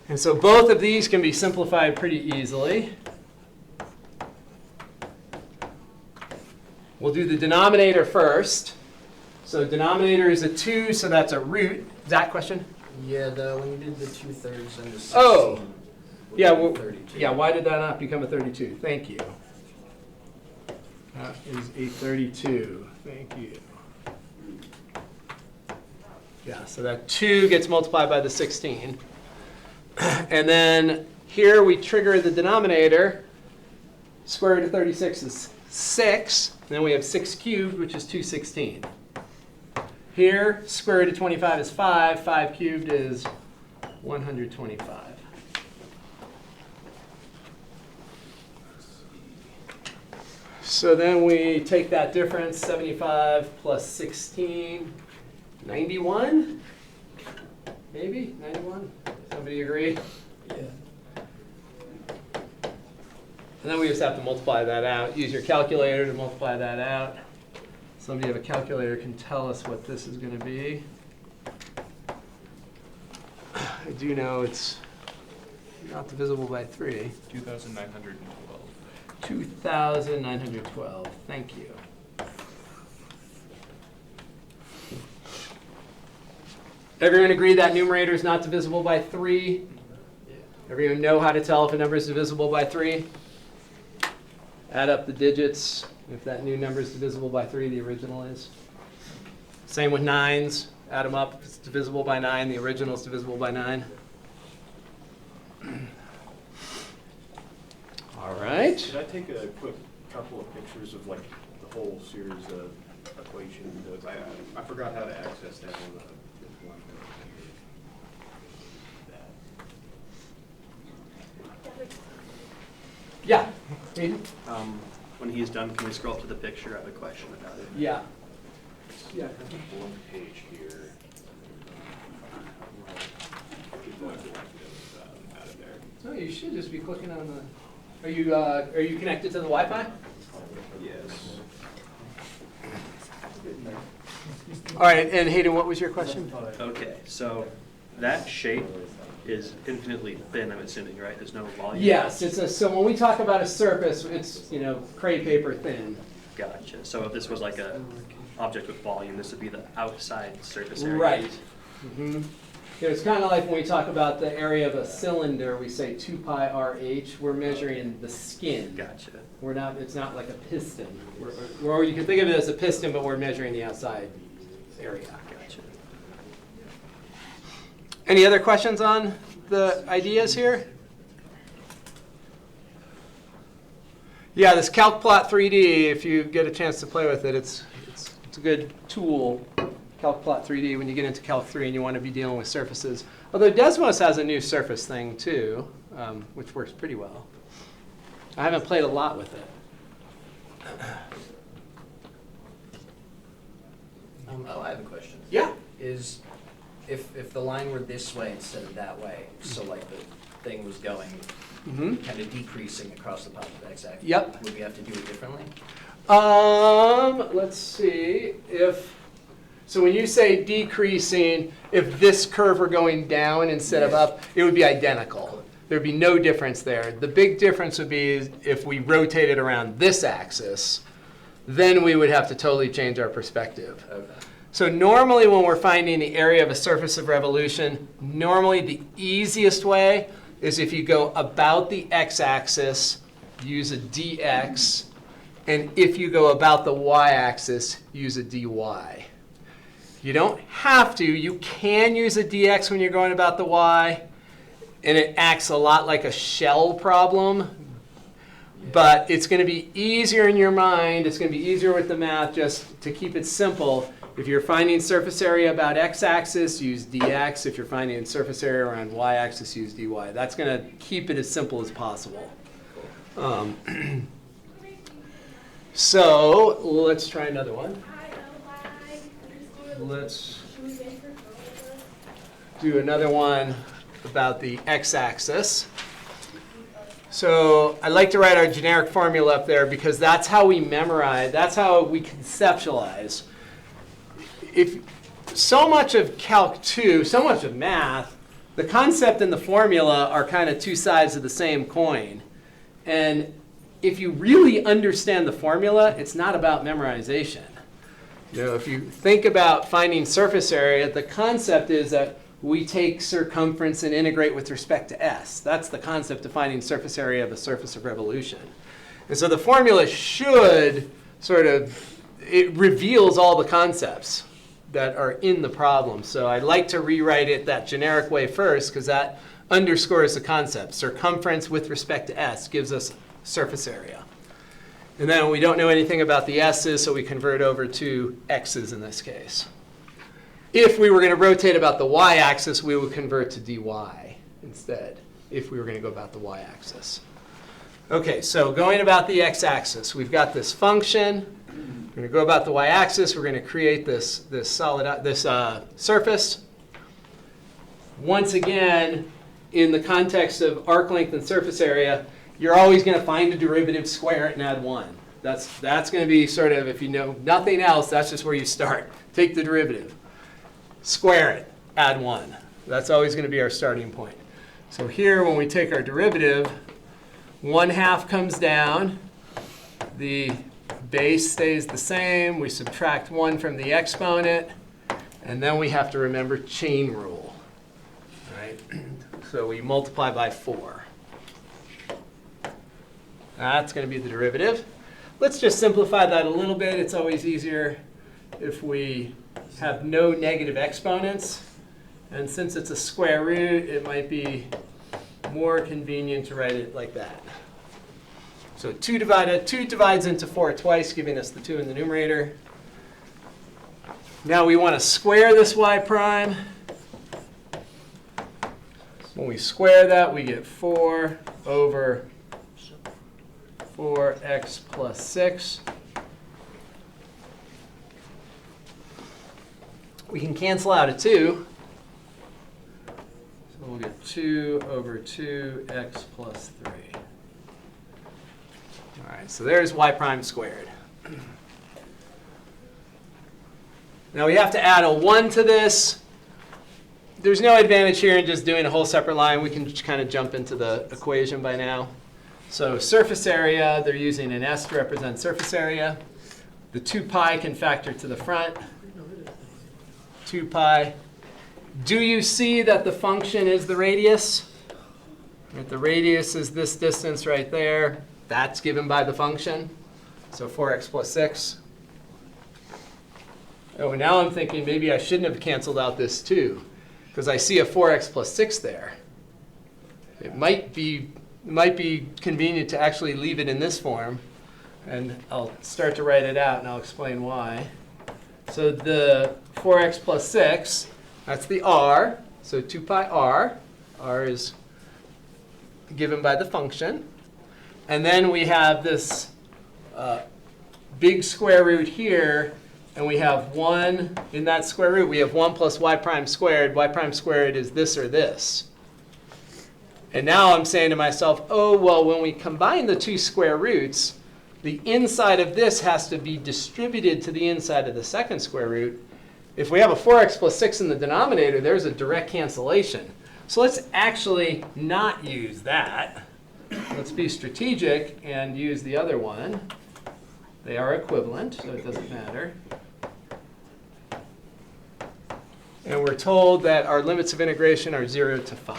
And so both of these can be simplified pretty easily. We'll do the denominator first. So denominator is a 2, so that's a root. Is that a question? Yeah, when you did the 2/3 and the 16. Oh, yeah, well, 32. yeah, why did that not become a 32? Thank you. That is a 32. Thank you. Yeah, so that 2 gets multiplied by the 16. And then here we trigger the denominator. Square root of 36 is 6. And then we have 6 cubed, which is 216. Here, square root of 25 is 5. 5 cubed is 125. So then we take that difference, 75 plus 16, 91? Maybe, 91? Somebody agree? Yeah. And then we just have to multiply that out. Use your calculator to multiply that out. Somebody have a calculator can tell us what this is going to be. I do know it's not divisible by 3. 2,912. 2,912. Thank you. Everyone agree that numerator is not divisible by 3? Everyone know how to tell if a number is divisible by 3? Add up the digits. If that new number is divisible by 3, the original is. Same with 9s. Add them up. If it's divisible by 9, the original is divisible by 9. All right. Should I take a quick couple of pictures of like the whole series of equations? I forgot how to access that on the one. Yeah. Hayden? When he's done, can we scroll up to the picture? I have a question about it. Yeah. Yeah. One page here. Out of there. No, you should just be clicking on the. Are you connected to the Wi-Fi? Yes. All right. And Hayden, what was your question? Okay, so that shape is infinitely thin, I'm assuming, right? There's no volume? Yes. So when we talk about a surface, it's crepe paper thin. Gotcha. So if this was like a object with volume, this would be the outside surface area? Right. Mm-hmm. It's kind of like when we talk about the area of a cylinder, we say 2 pi RH. We're measuring the skin. Gotcha. We're not. It's not like a piston. Or you can think of it as a piston, but we're measuring the outside area. Gotcha. Any other questions on the ideas here? Yeah, this CalcPlot 3D. If you get a chance to play with it, it's a good tool. CalcPlot 3D when you get into Calc 3 and you want to be dealing with surfaces. Although Desmos has a new surface thing too, which works pretty well. I haven't played a lot with it. I have a question. Yeah. Is if the line were this way instead of that way, so like the thing was going Mm-hmm. kind of decreasing across the positive x-axis, Yep. would we have to do it differently? Let's see so when you say decreasing, if this curve were going down instead of up, it would be identical. There'd be no difference there. The big difference would be if we rotated around this axis, then we would have to totally change our perspective. Okay. So normally when we're finding the area of a surface of revolution, normally the easiest way is if you go about the x-axis, use a dx, and if you go about the y-axis, use a dy. You don't have to. You can use a dx when you're going about the y, and it acts a lot like a shell problem. But it's going to be easier in your mind. It's going to be easier with the math just to keep it simple. If you're finding surface area about x-axis, use dx. If you're finding surface area around y-axis, use dy. That's going to keep it as simple as possible. So let's try another one. Let's do another one about the x-axis. So I like to write our generic formula up there because that's how we memorize, that's how we conceptualize. If so much of Calc 2, so much of math, the concept and the formula are kind of two sides of the same coin. And if you really understand the formula, it's not about memorization. You know, if you think about finding surface area, the concept is that we take circumference and integrate with respect to s. That's the concept of finding surface area of a surface of revolution. And so the formula should sort of, it reveals all the concepts that are in the problem. So I like to rewrite it that generic way first because that underscores the concept. Circumference with respect to s gives us surface area. And then we don't know anything about the s's, so we convert over to x's in this case. If we were going to rotate about the y-axis, we would convert to dy instead, if we were going to go about the y-axis. Okay, so going about the x-axis, we've got this function. We're going to go about the y-axis. We're going to create this surface. Once again, in the context of arc length and surface area, you're always going to find a derivative, square it, and add 1. That's going to be sort of, if you know nothing else, that's just where you start. Take the derivative, square it, add 1. That's always going to be our starting point. So here, when we take our derivative, 1/2 comes down. The base stays the same. We subtract 1 from the exponent. And then we have to remember chain rule. Right? So we multiply by 4. That's going to be the derivative. Let's just simplify that a little bit. It's always easier if we have no negative exponents. And since it's a square root, it might be more convenient to write it like that. So 2 divides into 4 twice, giving us the 2 in the numerator. Now we want to square this y prime. When we square that, we get 4 over 4x plus 6. We can cancel out a 2. So we'll get 2 over 2x plus 3. All right, so there's y prime squared. Now we have to add a 1 to this. There's no advantage here in just doing a whole separate line. We can just kind of jump into the equation by now. So surface area, they're using an s to represent surface area. The 2 pi can factor to the front. 2 pi. Do you see that the function is the radius? The radius is this distance right there. That's given by the function. So 4x plus 6. Oh, now I'm thinking maybe I shouldn't have canceled out this 2, because I see a 4x plus 6 there. It might be convenient to actually leave it in this form. And I'll start to write it out, and I'll explain why. So the 4x plus 6, that's the r. So 2 pi r. R is given by the function. And then we have this big square root here. And we have 1 in that square root. We have 1 plus y prime squared. Y prime squared is this or this. And now I'm saying to myself, oh, well, when we combine the 2 square roots, the inside of this has to be distributed to the inside of the second square root. If we have a 4x plus 6 in the denominator, there's a direct cancellation. So let's actually not use that. Let's be strategic and use the other one. They are equivalent, so it doesn't matter. And we're told that our limits of integration are 0 to 5.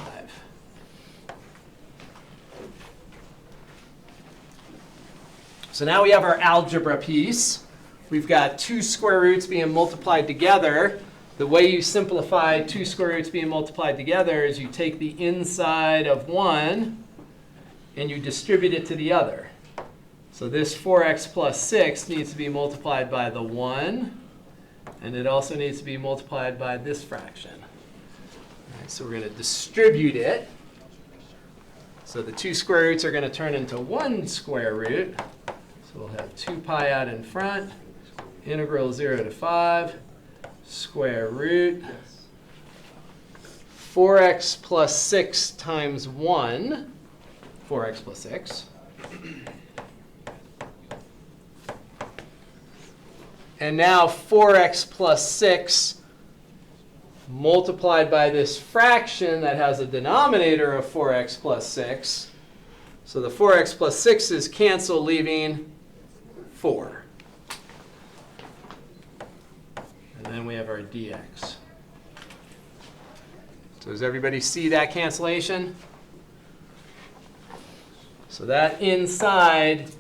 So now we have our algebra piece. We've got 2 square roots being multiplied together. The way you simplify 2 square roots being multiplied together is you take the inside of one and you distribute it to the other. So this 4x plus 6 needs to be multiplied by the 1, and it also needs to be multiplied by this fraction. All right, so we're going to distribute it. So the 2 square roots are going to turn into 1 square root. So we'll have 2 pi out in front, integral 0 to 5, square root 4x plus 6 times 1, 4x plus 6. And now 4x plus 6 multiplied by this fraction that has a denominator of 4x plus 6. So the 4x plus 6's cancel, leaving 4. And then we have our dx. So does everybody see that cancellation? So that inside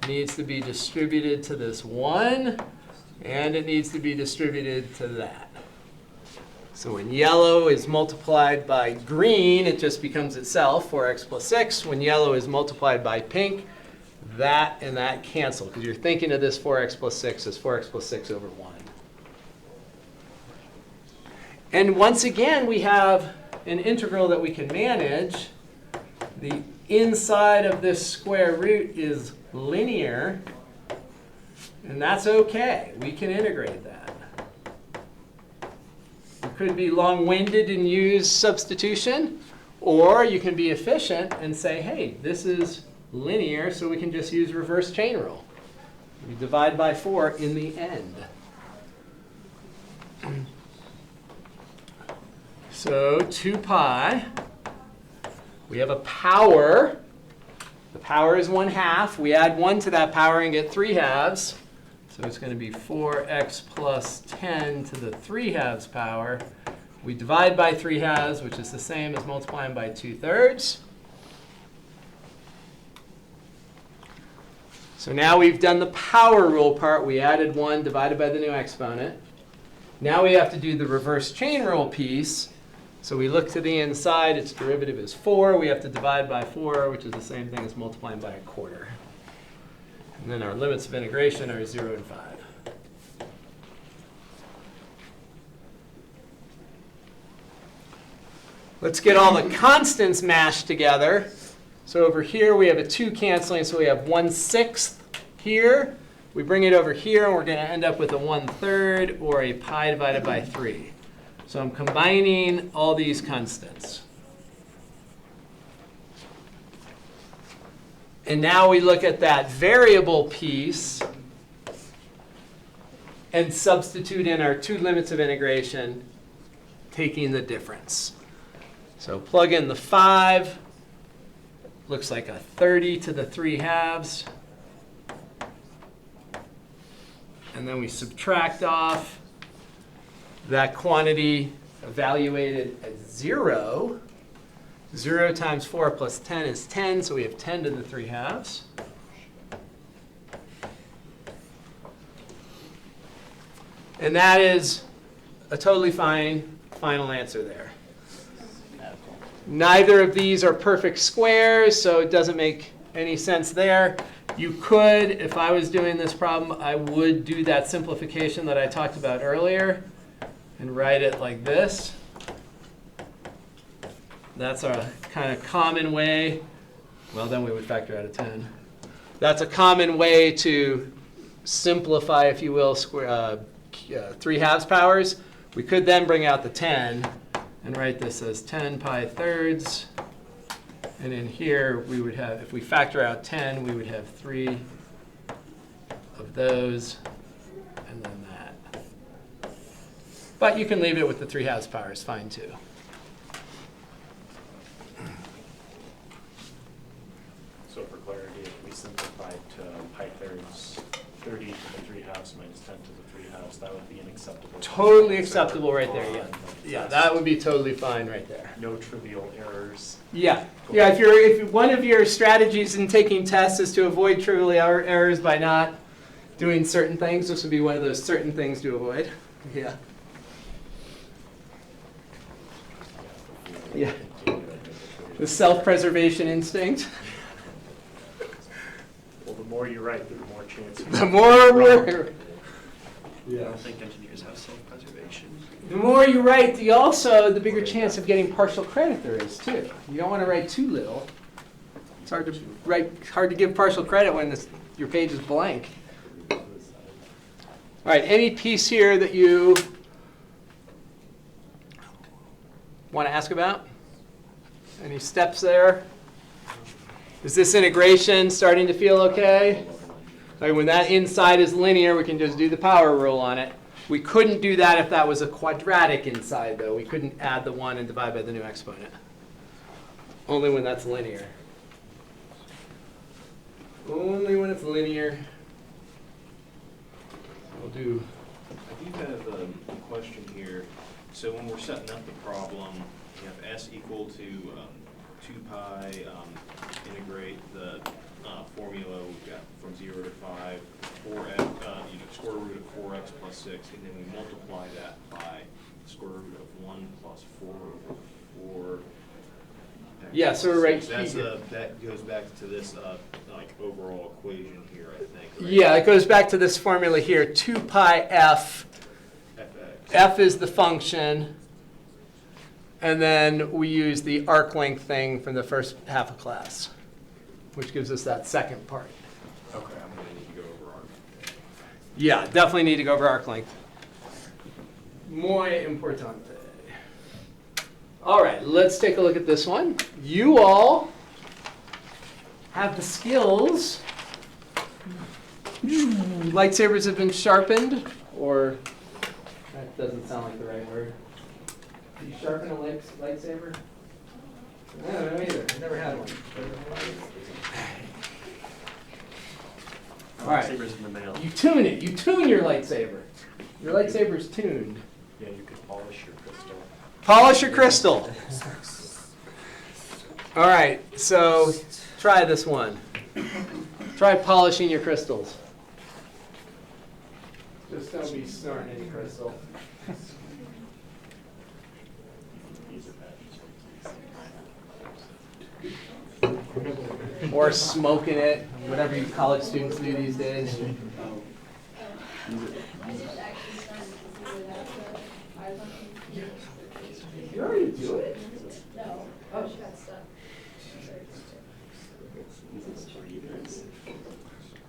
needs to be distributed to this 1, and it needs to be distributed to that. So when yellow is multiplied by green, it just becomes itself, 4x plus 6. When yellow is multiplied by pink, that and that cancel, because you're thinking of this 4x plus 6 as 4x plus 6 over 1. And once again, we have an integral that we can manage. The inside of this square root is linear, and that's okay. We can integrate that. You could be long-winded and use substitution, or you can be efficient and say, hey, this is linear, so we can just use reverse chain rule. We divide by 4 in the end. So 2 pi, we have a power. The power is 1/2. We add 1 to that power and get 3/2. So it's going to be 4x plus 10 to the 3/2 power. We divide by 3/2, which is the same as multiplying by 2/3. So now we've done the power rule part. We added 1 divided by the new exponent. Now we have to do the reverse chain rule piece. So we look to the inside. Its derivative is 4. We have to divide by 4, which is the same thing as multiplying by 1/4. And then our limits of integration are 0 and 5. Let's get all the constants mashed together. So over here we have a 2 canceling, so we have 1/6 here. We bring it over here, and we're going to end up with a 1/3 or a pi divided by 3. So I'm combining all these constants. And now we look at that variable piece and substitute in our 2 limits of integration, taking the difference. So plug in the 5. Looks like a 30 to the 3/2. And then we subtract off that quantity evaluated as 0. 0 times 4 plus 10 is 10, so we have 10 to the 3/2. And that is a totally fine final answer there. Neither of these are perfect squares, so it doesn't make any sense there. You could, if I was doing this problem, I would do that simplification that I talked about earlier and write it like this. That's a kind of common way. Well, then we would factor out a 10. That's a common way to simplify, if you will, 3/2 powers. We could then bring out the 10 and write this as 10 pi thirds. And in here, we would have, if we factor out 10, we would have 3 of those, and then that. But you can leave it with the 3/2 power, it's fine too. So for clarity, if we simplified to pi thirds, 30 to the 3/2 minus 10 to the 3/2, that would be an acceptable. Totally acceptable right there, yeah. On, Yeah, that would be totally fine right there. No trivial errors. Yeah, yeah, if one of your strategies in taking tests is to avoid trivial errors by not doing certain things, this would be one of those certain things to avoid. Yeah. Yeah. The self-preservation instinct. Well, the more you write, the more chance. The more we're, I don't think engineers have self-preservation. the more you write, the bigger chance of getting partial credit there is too. You don't want to write too little. It's hard to give partial credit when your page is blank. All right, any piece here that you want to ask about? Any steps there? Is this integration starting to feel okay? Like when that inside is linear, we can just do the power rule on it. We couldn't do that if that was a quadratic inside, though. We couldn't add the 1 and divide by the new exponent. Only when that's linear. Only when it's linear. We'll do. I do have a question here. So when we're setting up the problem, you have s equal to 2 pi, integrate the formula we've got from 0 to 5, 4x, square root of 4x plus 6, and then we multiply that by square root of 1 plus 4 over 4. Yeah, so we're right That's here. that goes back to this like overall equation here, I think. Right? Yeah, it goes back to this formula here, 2 pi f. Fx. F is the function. And then we use the arc length thing from the first half of class, which gives us that second part. Okay, I'm going to need to go over arc. Yeah, definitely need to go over arc length. Muy importante. All right, let's take a look at this one. You all have the skills. Lightsabers have been sharpened, or that doesn't sound like the right word. Do you sharpen a lightsaber? I don't know either. I've never had one. All right. Sabers in the mail. You tune it. You tune your lightsaber. Your lightsaber's tuned. Yeah, you could polish your crystal. Polish your crystal. All right, so try this one. Try polishing your crystals. Just don't be snorting any crystal. Or smoking it, whatever you college students do these days. You already do it? No. Oh, she got stuck.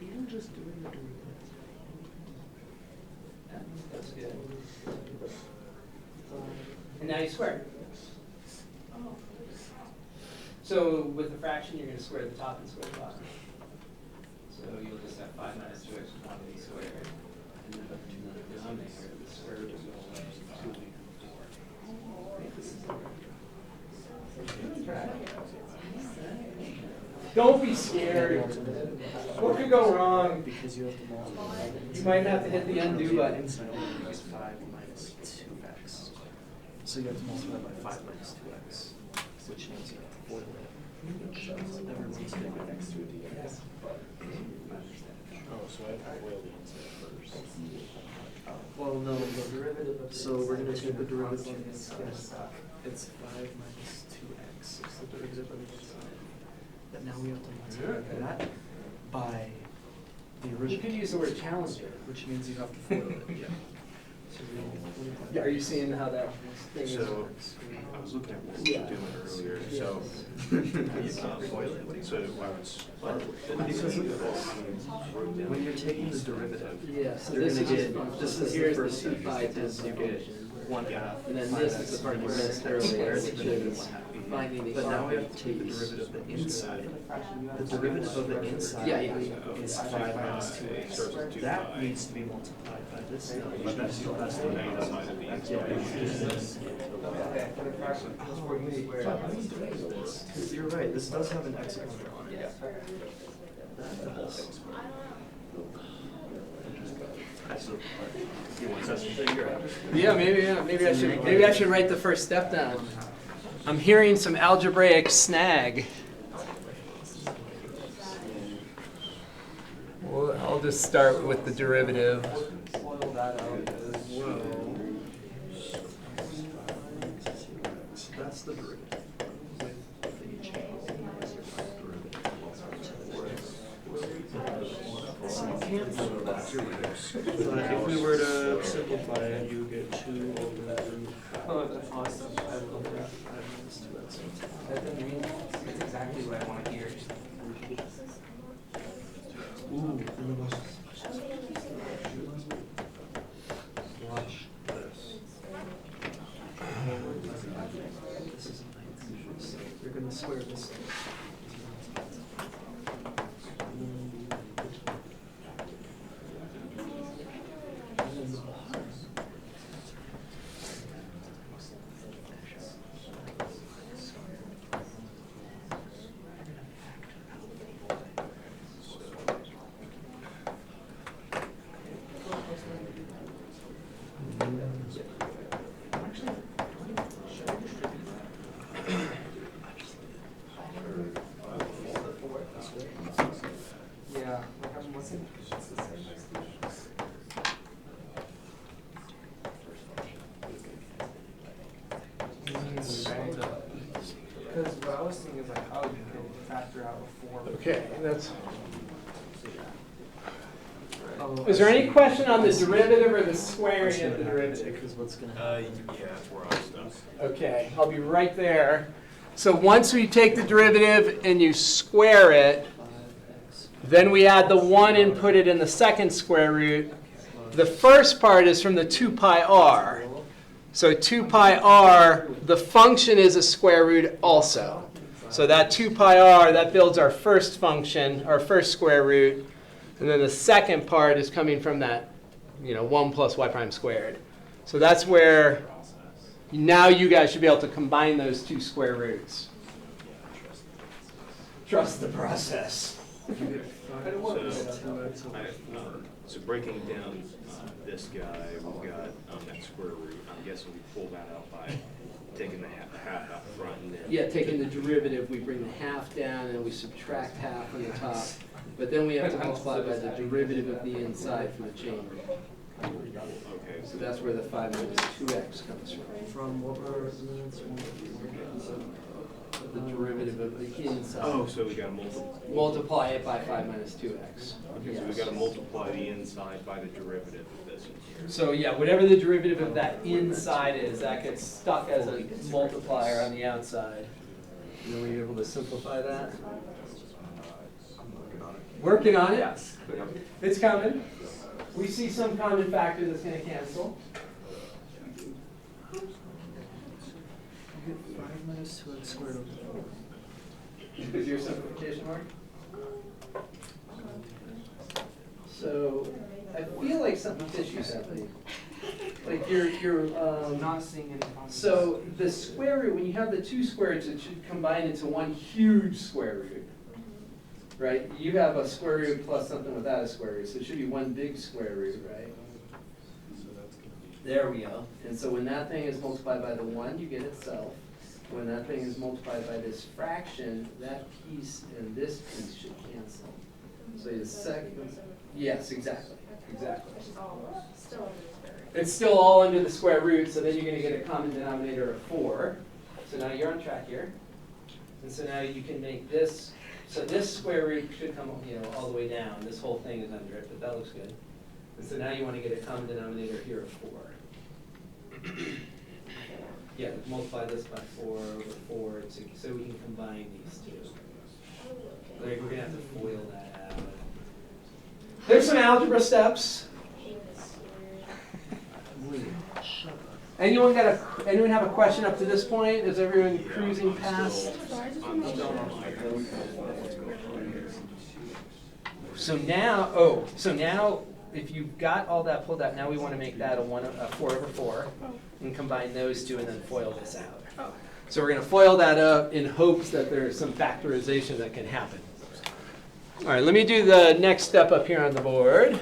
You're just doing the Doritos. That's good. And now you square. So with the fraction, you're going to square the top and square the bottom. So you'll just have 5 minus 2x quantity squared. And then the denominator, the square root of 2 4. Don't be scared. What could go wrong? Because you have to multiply. You might have to hit the undo button. Inside is 5 minus 2x. So you have to multiply by 5 minus 2x, which means you have to FOIL it. Everyone's taking x to a dx. Oh, so I have to FOIL the inside first. Well, no, the derivative. So we're going to take the derivative of the inside. It's 5 minus 2x. It's the derivative of the inside. But now we have to multiply that by the original. You could use the word challenger. Which means you have to FOIL it. Yeah. So Yeah, are you seeing how that thing is? So, I was looking at what we were doing earlier, so you can't FOIL it. So I would start with when you're taking the derivative, Yeah, so you're this gonna is get, just this is the here's first the step, 2 pi is you get function. 1/2. And then this is the part you missed earlier, which is finding the. But now we have to take the derivative of the inside. The derivative of the inside Yeah, yeah. is 5 minus 2x. That needs to be multiplied by this number. But that's the main side of the You're right, this does have an exponent on it. That's the, you want us to figure out. Yeah, maybe I should write the first step down. I'm hearing some algebraic snag. Well, I'll just start with the derivative. Foil that out as well. So that's the derivative. But if we were to simplify it, you get 2 over the root. Oh, that's awesome. I love that. 5 minus 2x. That's exactly what I want to hear. Ooh, watch this. This is nice. You're gonna square this. Yeah, like I'm listening. Because what I was thinking is like, oh, you can factor out a 4. Okay, that's. Oh, Is there any question on the derivative or the squaring of the derivative? Because what's gonna happen? Yeah, that's where I'm stuck. Okay, I'll be right there. So once we take the derivative and you square it, 5x then we add the 1 and put it in the second square root. The first part is from the 2 pi r. So 2 pi r, the function is a square root also. So that 2 pi r, that builds our first function, our first square root. And then the second part is coming from that, 1 plus y prime squared. So that's where now you guys should be able to combine those 2 square roots. Trust the process. So breaking down this guy, we've got that square root. I'm guessing we pull that out by taking the half out front and then. Yeah, taking the derivative, we bring the half down and we subtract half from the top. But then we have to multiply by the derivative of the inside from the chain rule. Okay. So that's where the 5 minus 2x comes from. From what were The derivative of the inside. Oh, so we gotta multiply. Multiply it by 5 minus 2x. Okay, so we gotta multiply the inside by the derivative of this in here. So yeah, whatever the derivative of that inside is, that gets stuck as a multiplier on the outside. And then were you able to simplify that? Working on it. Yes. It's coming. We see some common factor that's going to cancel. You get 5 minus 2x squared over 4. Is your simplification mark? So I feel like something fishy's happening. Like you're Not seeing any consequences. so the square root, when you have the 2 square roots, it should combine into one huge square root. Right? You have a square root plus something without a square root, so it should be one big square root, right? There we go. And so when that thing is multiplied by the 1, you get itself. When that thing is multiplied by this fraction, that piece and this piece should cancel. So the second, yes, exactly, exactly. Which is all still under the square root. It's still all under the square root, so then you're going to get a common denominator of 4. So now you're on track here. And so now you can make this, so this square root should come all the way down. This whole thing is under it, but that looks good. And so now you want to get a common denominator here of 4. Yeah, multiply this by 4 over 4 so we can combine these two. Like we're going to have to FOIL that out. There's some algebra steps. Anyone have a question up to this point? Is everyone cruising past? So now, if you've got all that pulled out, now we want to make that a 4 over 4 and combine those two and then FOIL this out. So we're going to FOIL that up in hopes that there's some factorization that can happen. All right, let me do the next step up here on the board.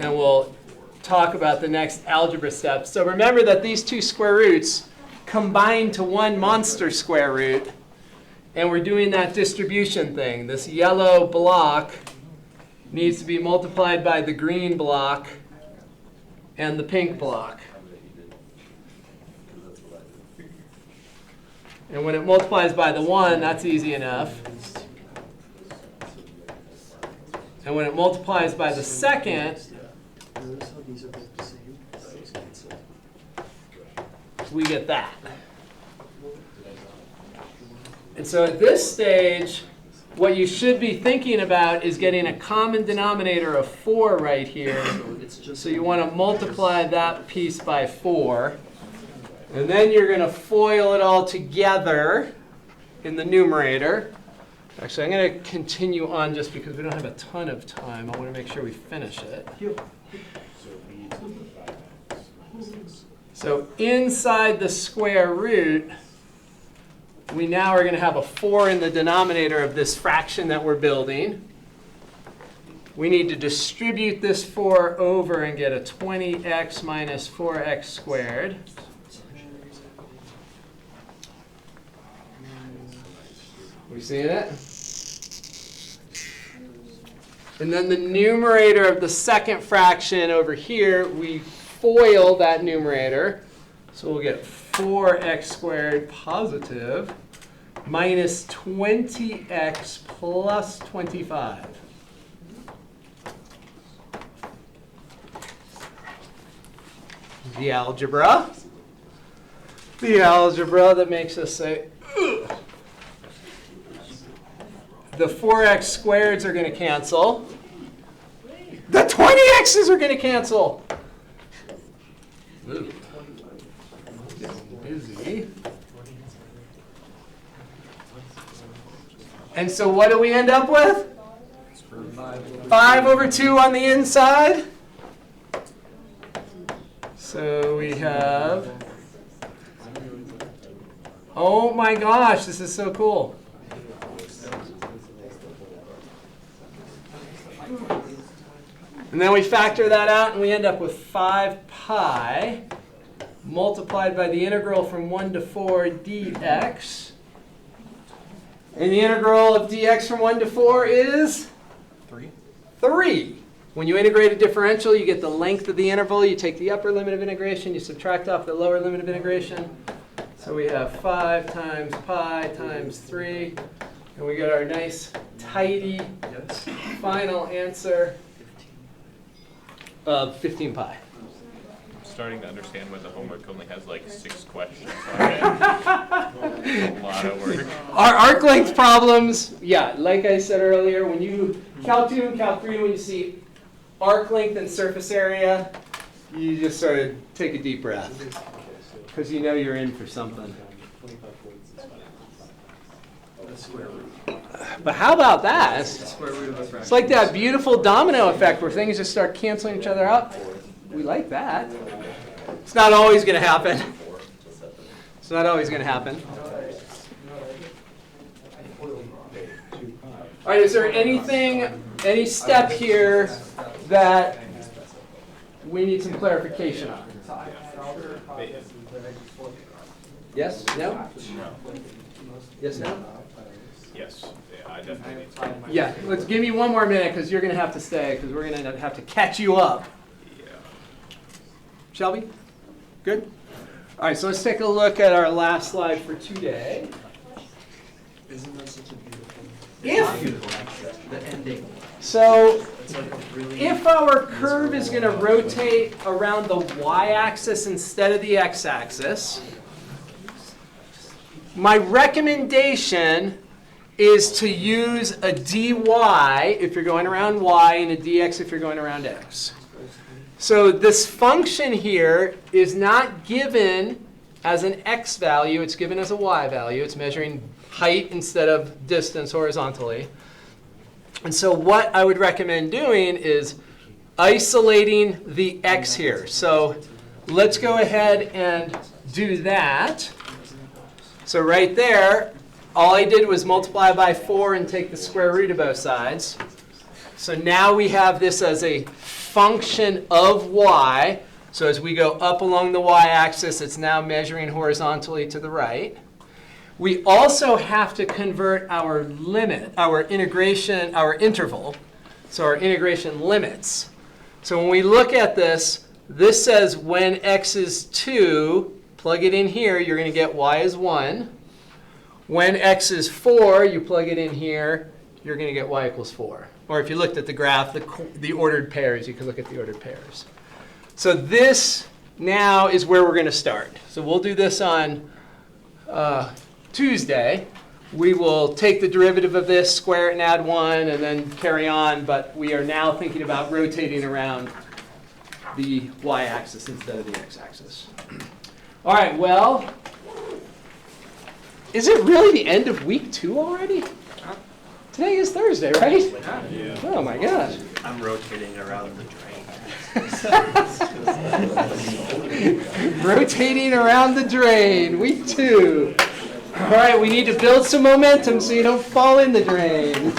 and we'll talk about the next algebra steps. So remember that these two square roots combine to one monster square root, and we're doing that distribution thing. This yellow block needs to be multiplied by the green block and the pink block. And when it multiplies by the 1, that's easy enough. And when it multiplies by the second, Notice how these are both the same? Those cancel. we get that. And so at this stage, what you should be thinking about is getting a common denominator of 4 right here. So you want to multiply that piece by 4. And then you're going to FOIL it all together in the numerator. Actually, I'm going to continue on just because we don't have a ton of time. I want to make sure we finish it. So inside the square root, we now are going to have a 4 in the denominator of this fraction that we're building. We need to distribute this 4 over and get a 20x minus 4x squared. We seeing it? And then the numerator of the second fraction over here, we FOIL that numerator. So we'll get 4x squared positive minus 20x plus 25. The algebra. The algebra that makes us say, ugh. The 4x squareds are going to cancel. The 20x's are going to cancel. Ooh. Busy. And so what do we end up with? 5 over 2 on the inside. So we have, oh my gosh, this is so cool. And then we factor that out, and we end up with 5 pi multiplied by the integral from 1 to 4 dx. And the integral of dx from 1 to 4 is? 3. When you integrate a differential, you get the length of the interval. You take the upper limit of integration. You subtract off the lower limit of integration. So we have 5 times pi times 3. And we get our nice, tidy final answer of 15 pi. I'm starting to understand why the homework only has like 6 questions on it. A lot of work. Our arc length problems, yeah, like I said earlier, when you Cal 2 and Cal 3, when you see arc length and surface area, you just sort of take a deep breath because you know you're in for something. But how about that? It's like that beautiful domino effect where things just start canceling each other out. We like that. It's not always going to happen. It's not always going to happen. All right, is there anything, any step here that we need some clarification on? Yes? No? Yes, no? Yes, yeah, I definitely need to. Yeah, let's give me one more minute because you're going to have to stay because we're going to have to catch you up. Yeah. Shelby? Good? All right, so let's take a look at our last slide for today. Isn't that such a beautiful? If, The ending. so It's like a really. if our curve is going to rotate around the y-axis instead of the x-axis, my recommendation is to use a dy if you're going around y and a dx if you're going around x. So this function here is not given as an x value, it's given as a y value. It's measuring height instead of distance horizontally. And so what I would recommend doing is isolating the x here. So let's go ahead and do that. So right there, all I did was multiply by 4 and take the square root of both sides. So now we have this as a function of y. So as we go up along the y-axis, it's now measuring horizontally to the right. We also have to convert our limit, our integration, our interval, so our integration limits. So when we look at this, this says when x is 2, plug it in here, you're going to get y is 1. When x is 4, you plug it in here, you're going to get y equals 4. Or if you looked at the graph, the ordered pairs, you can look at the ordered pairs. So this now is where we're going to start. So we'll do this on Tuesday. We will take the derivative of this, square it and add 1, and then carry on. But we are now thinking about rotating around the y-axis instead of the x-axis. All right, well, is it really the end of week 2 already? Today is Thursday, right? Yeah. Oh my gosh. I'm rotating around the drain. Rotating around the drain, week 2. All right, we need to build some momentum so you don't fall in the drain.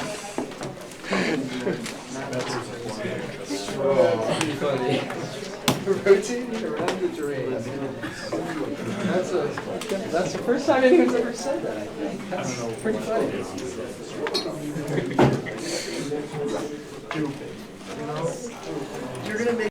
Rotating around the drain. That's the first time anyone's ever said that, I think. That's pretty funny. You're gonna make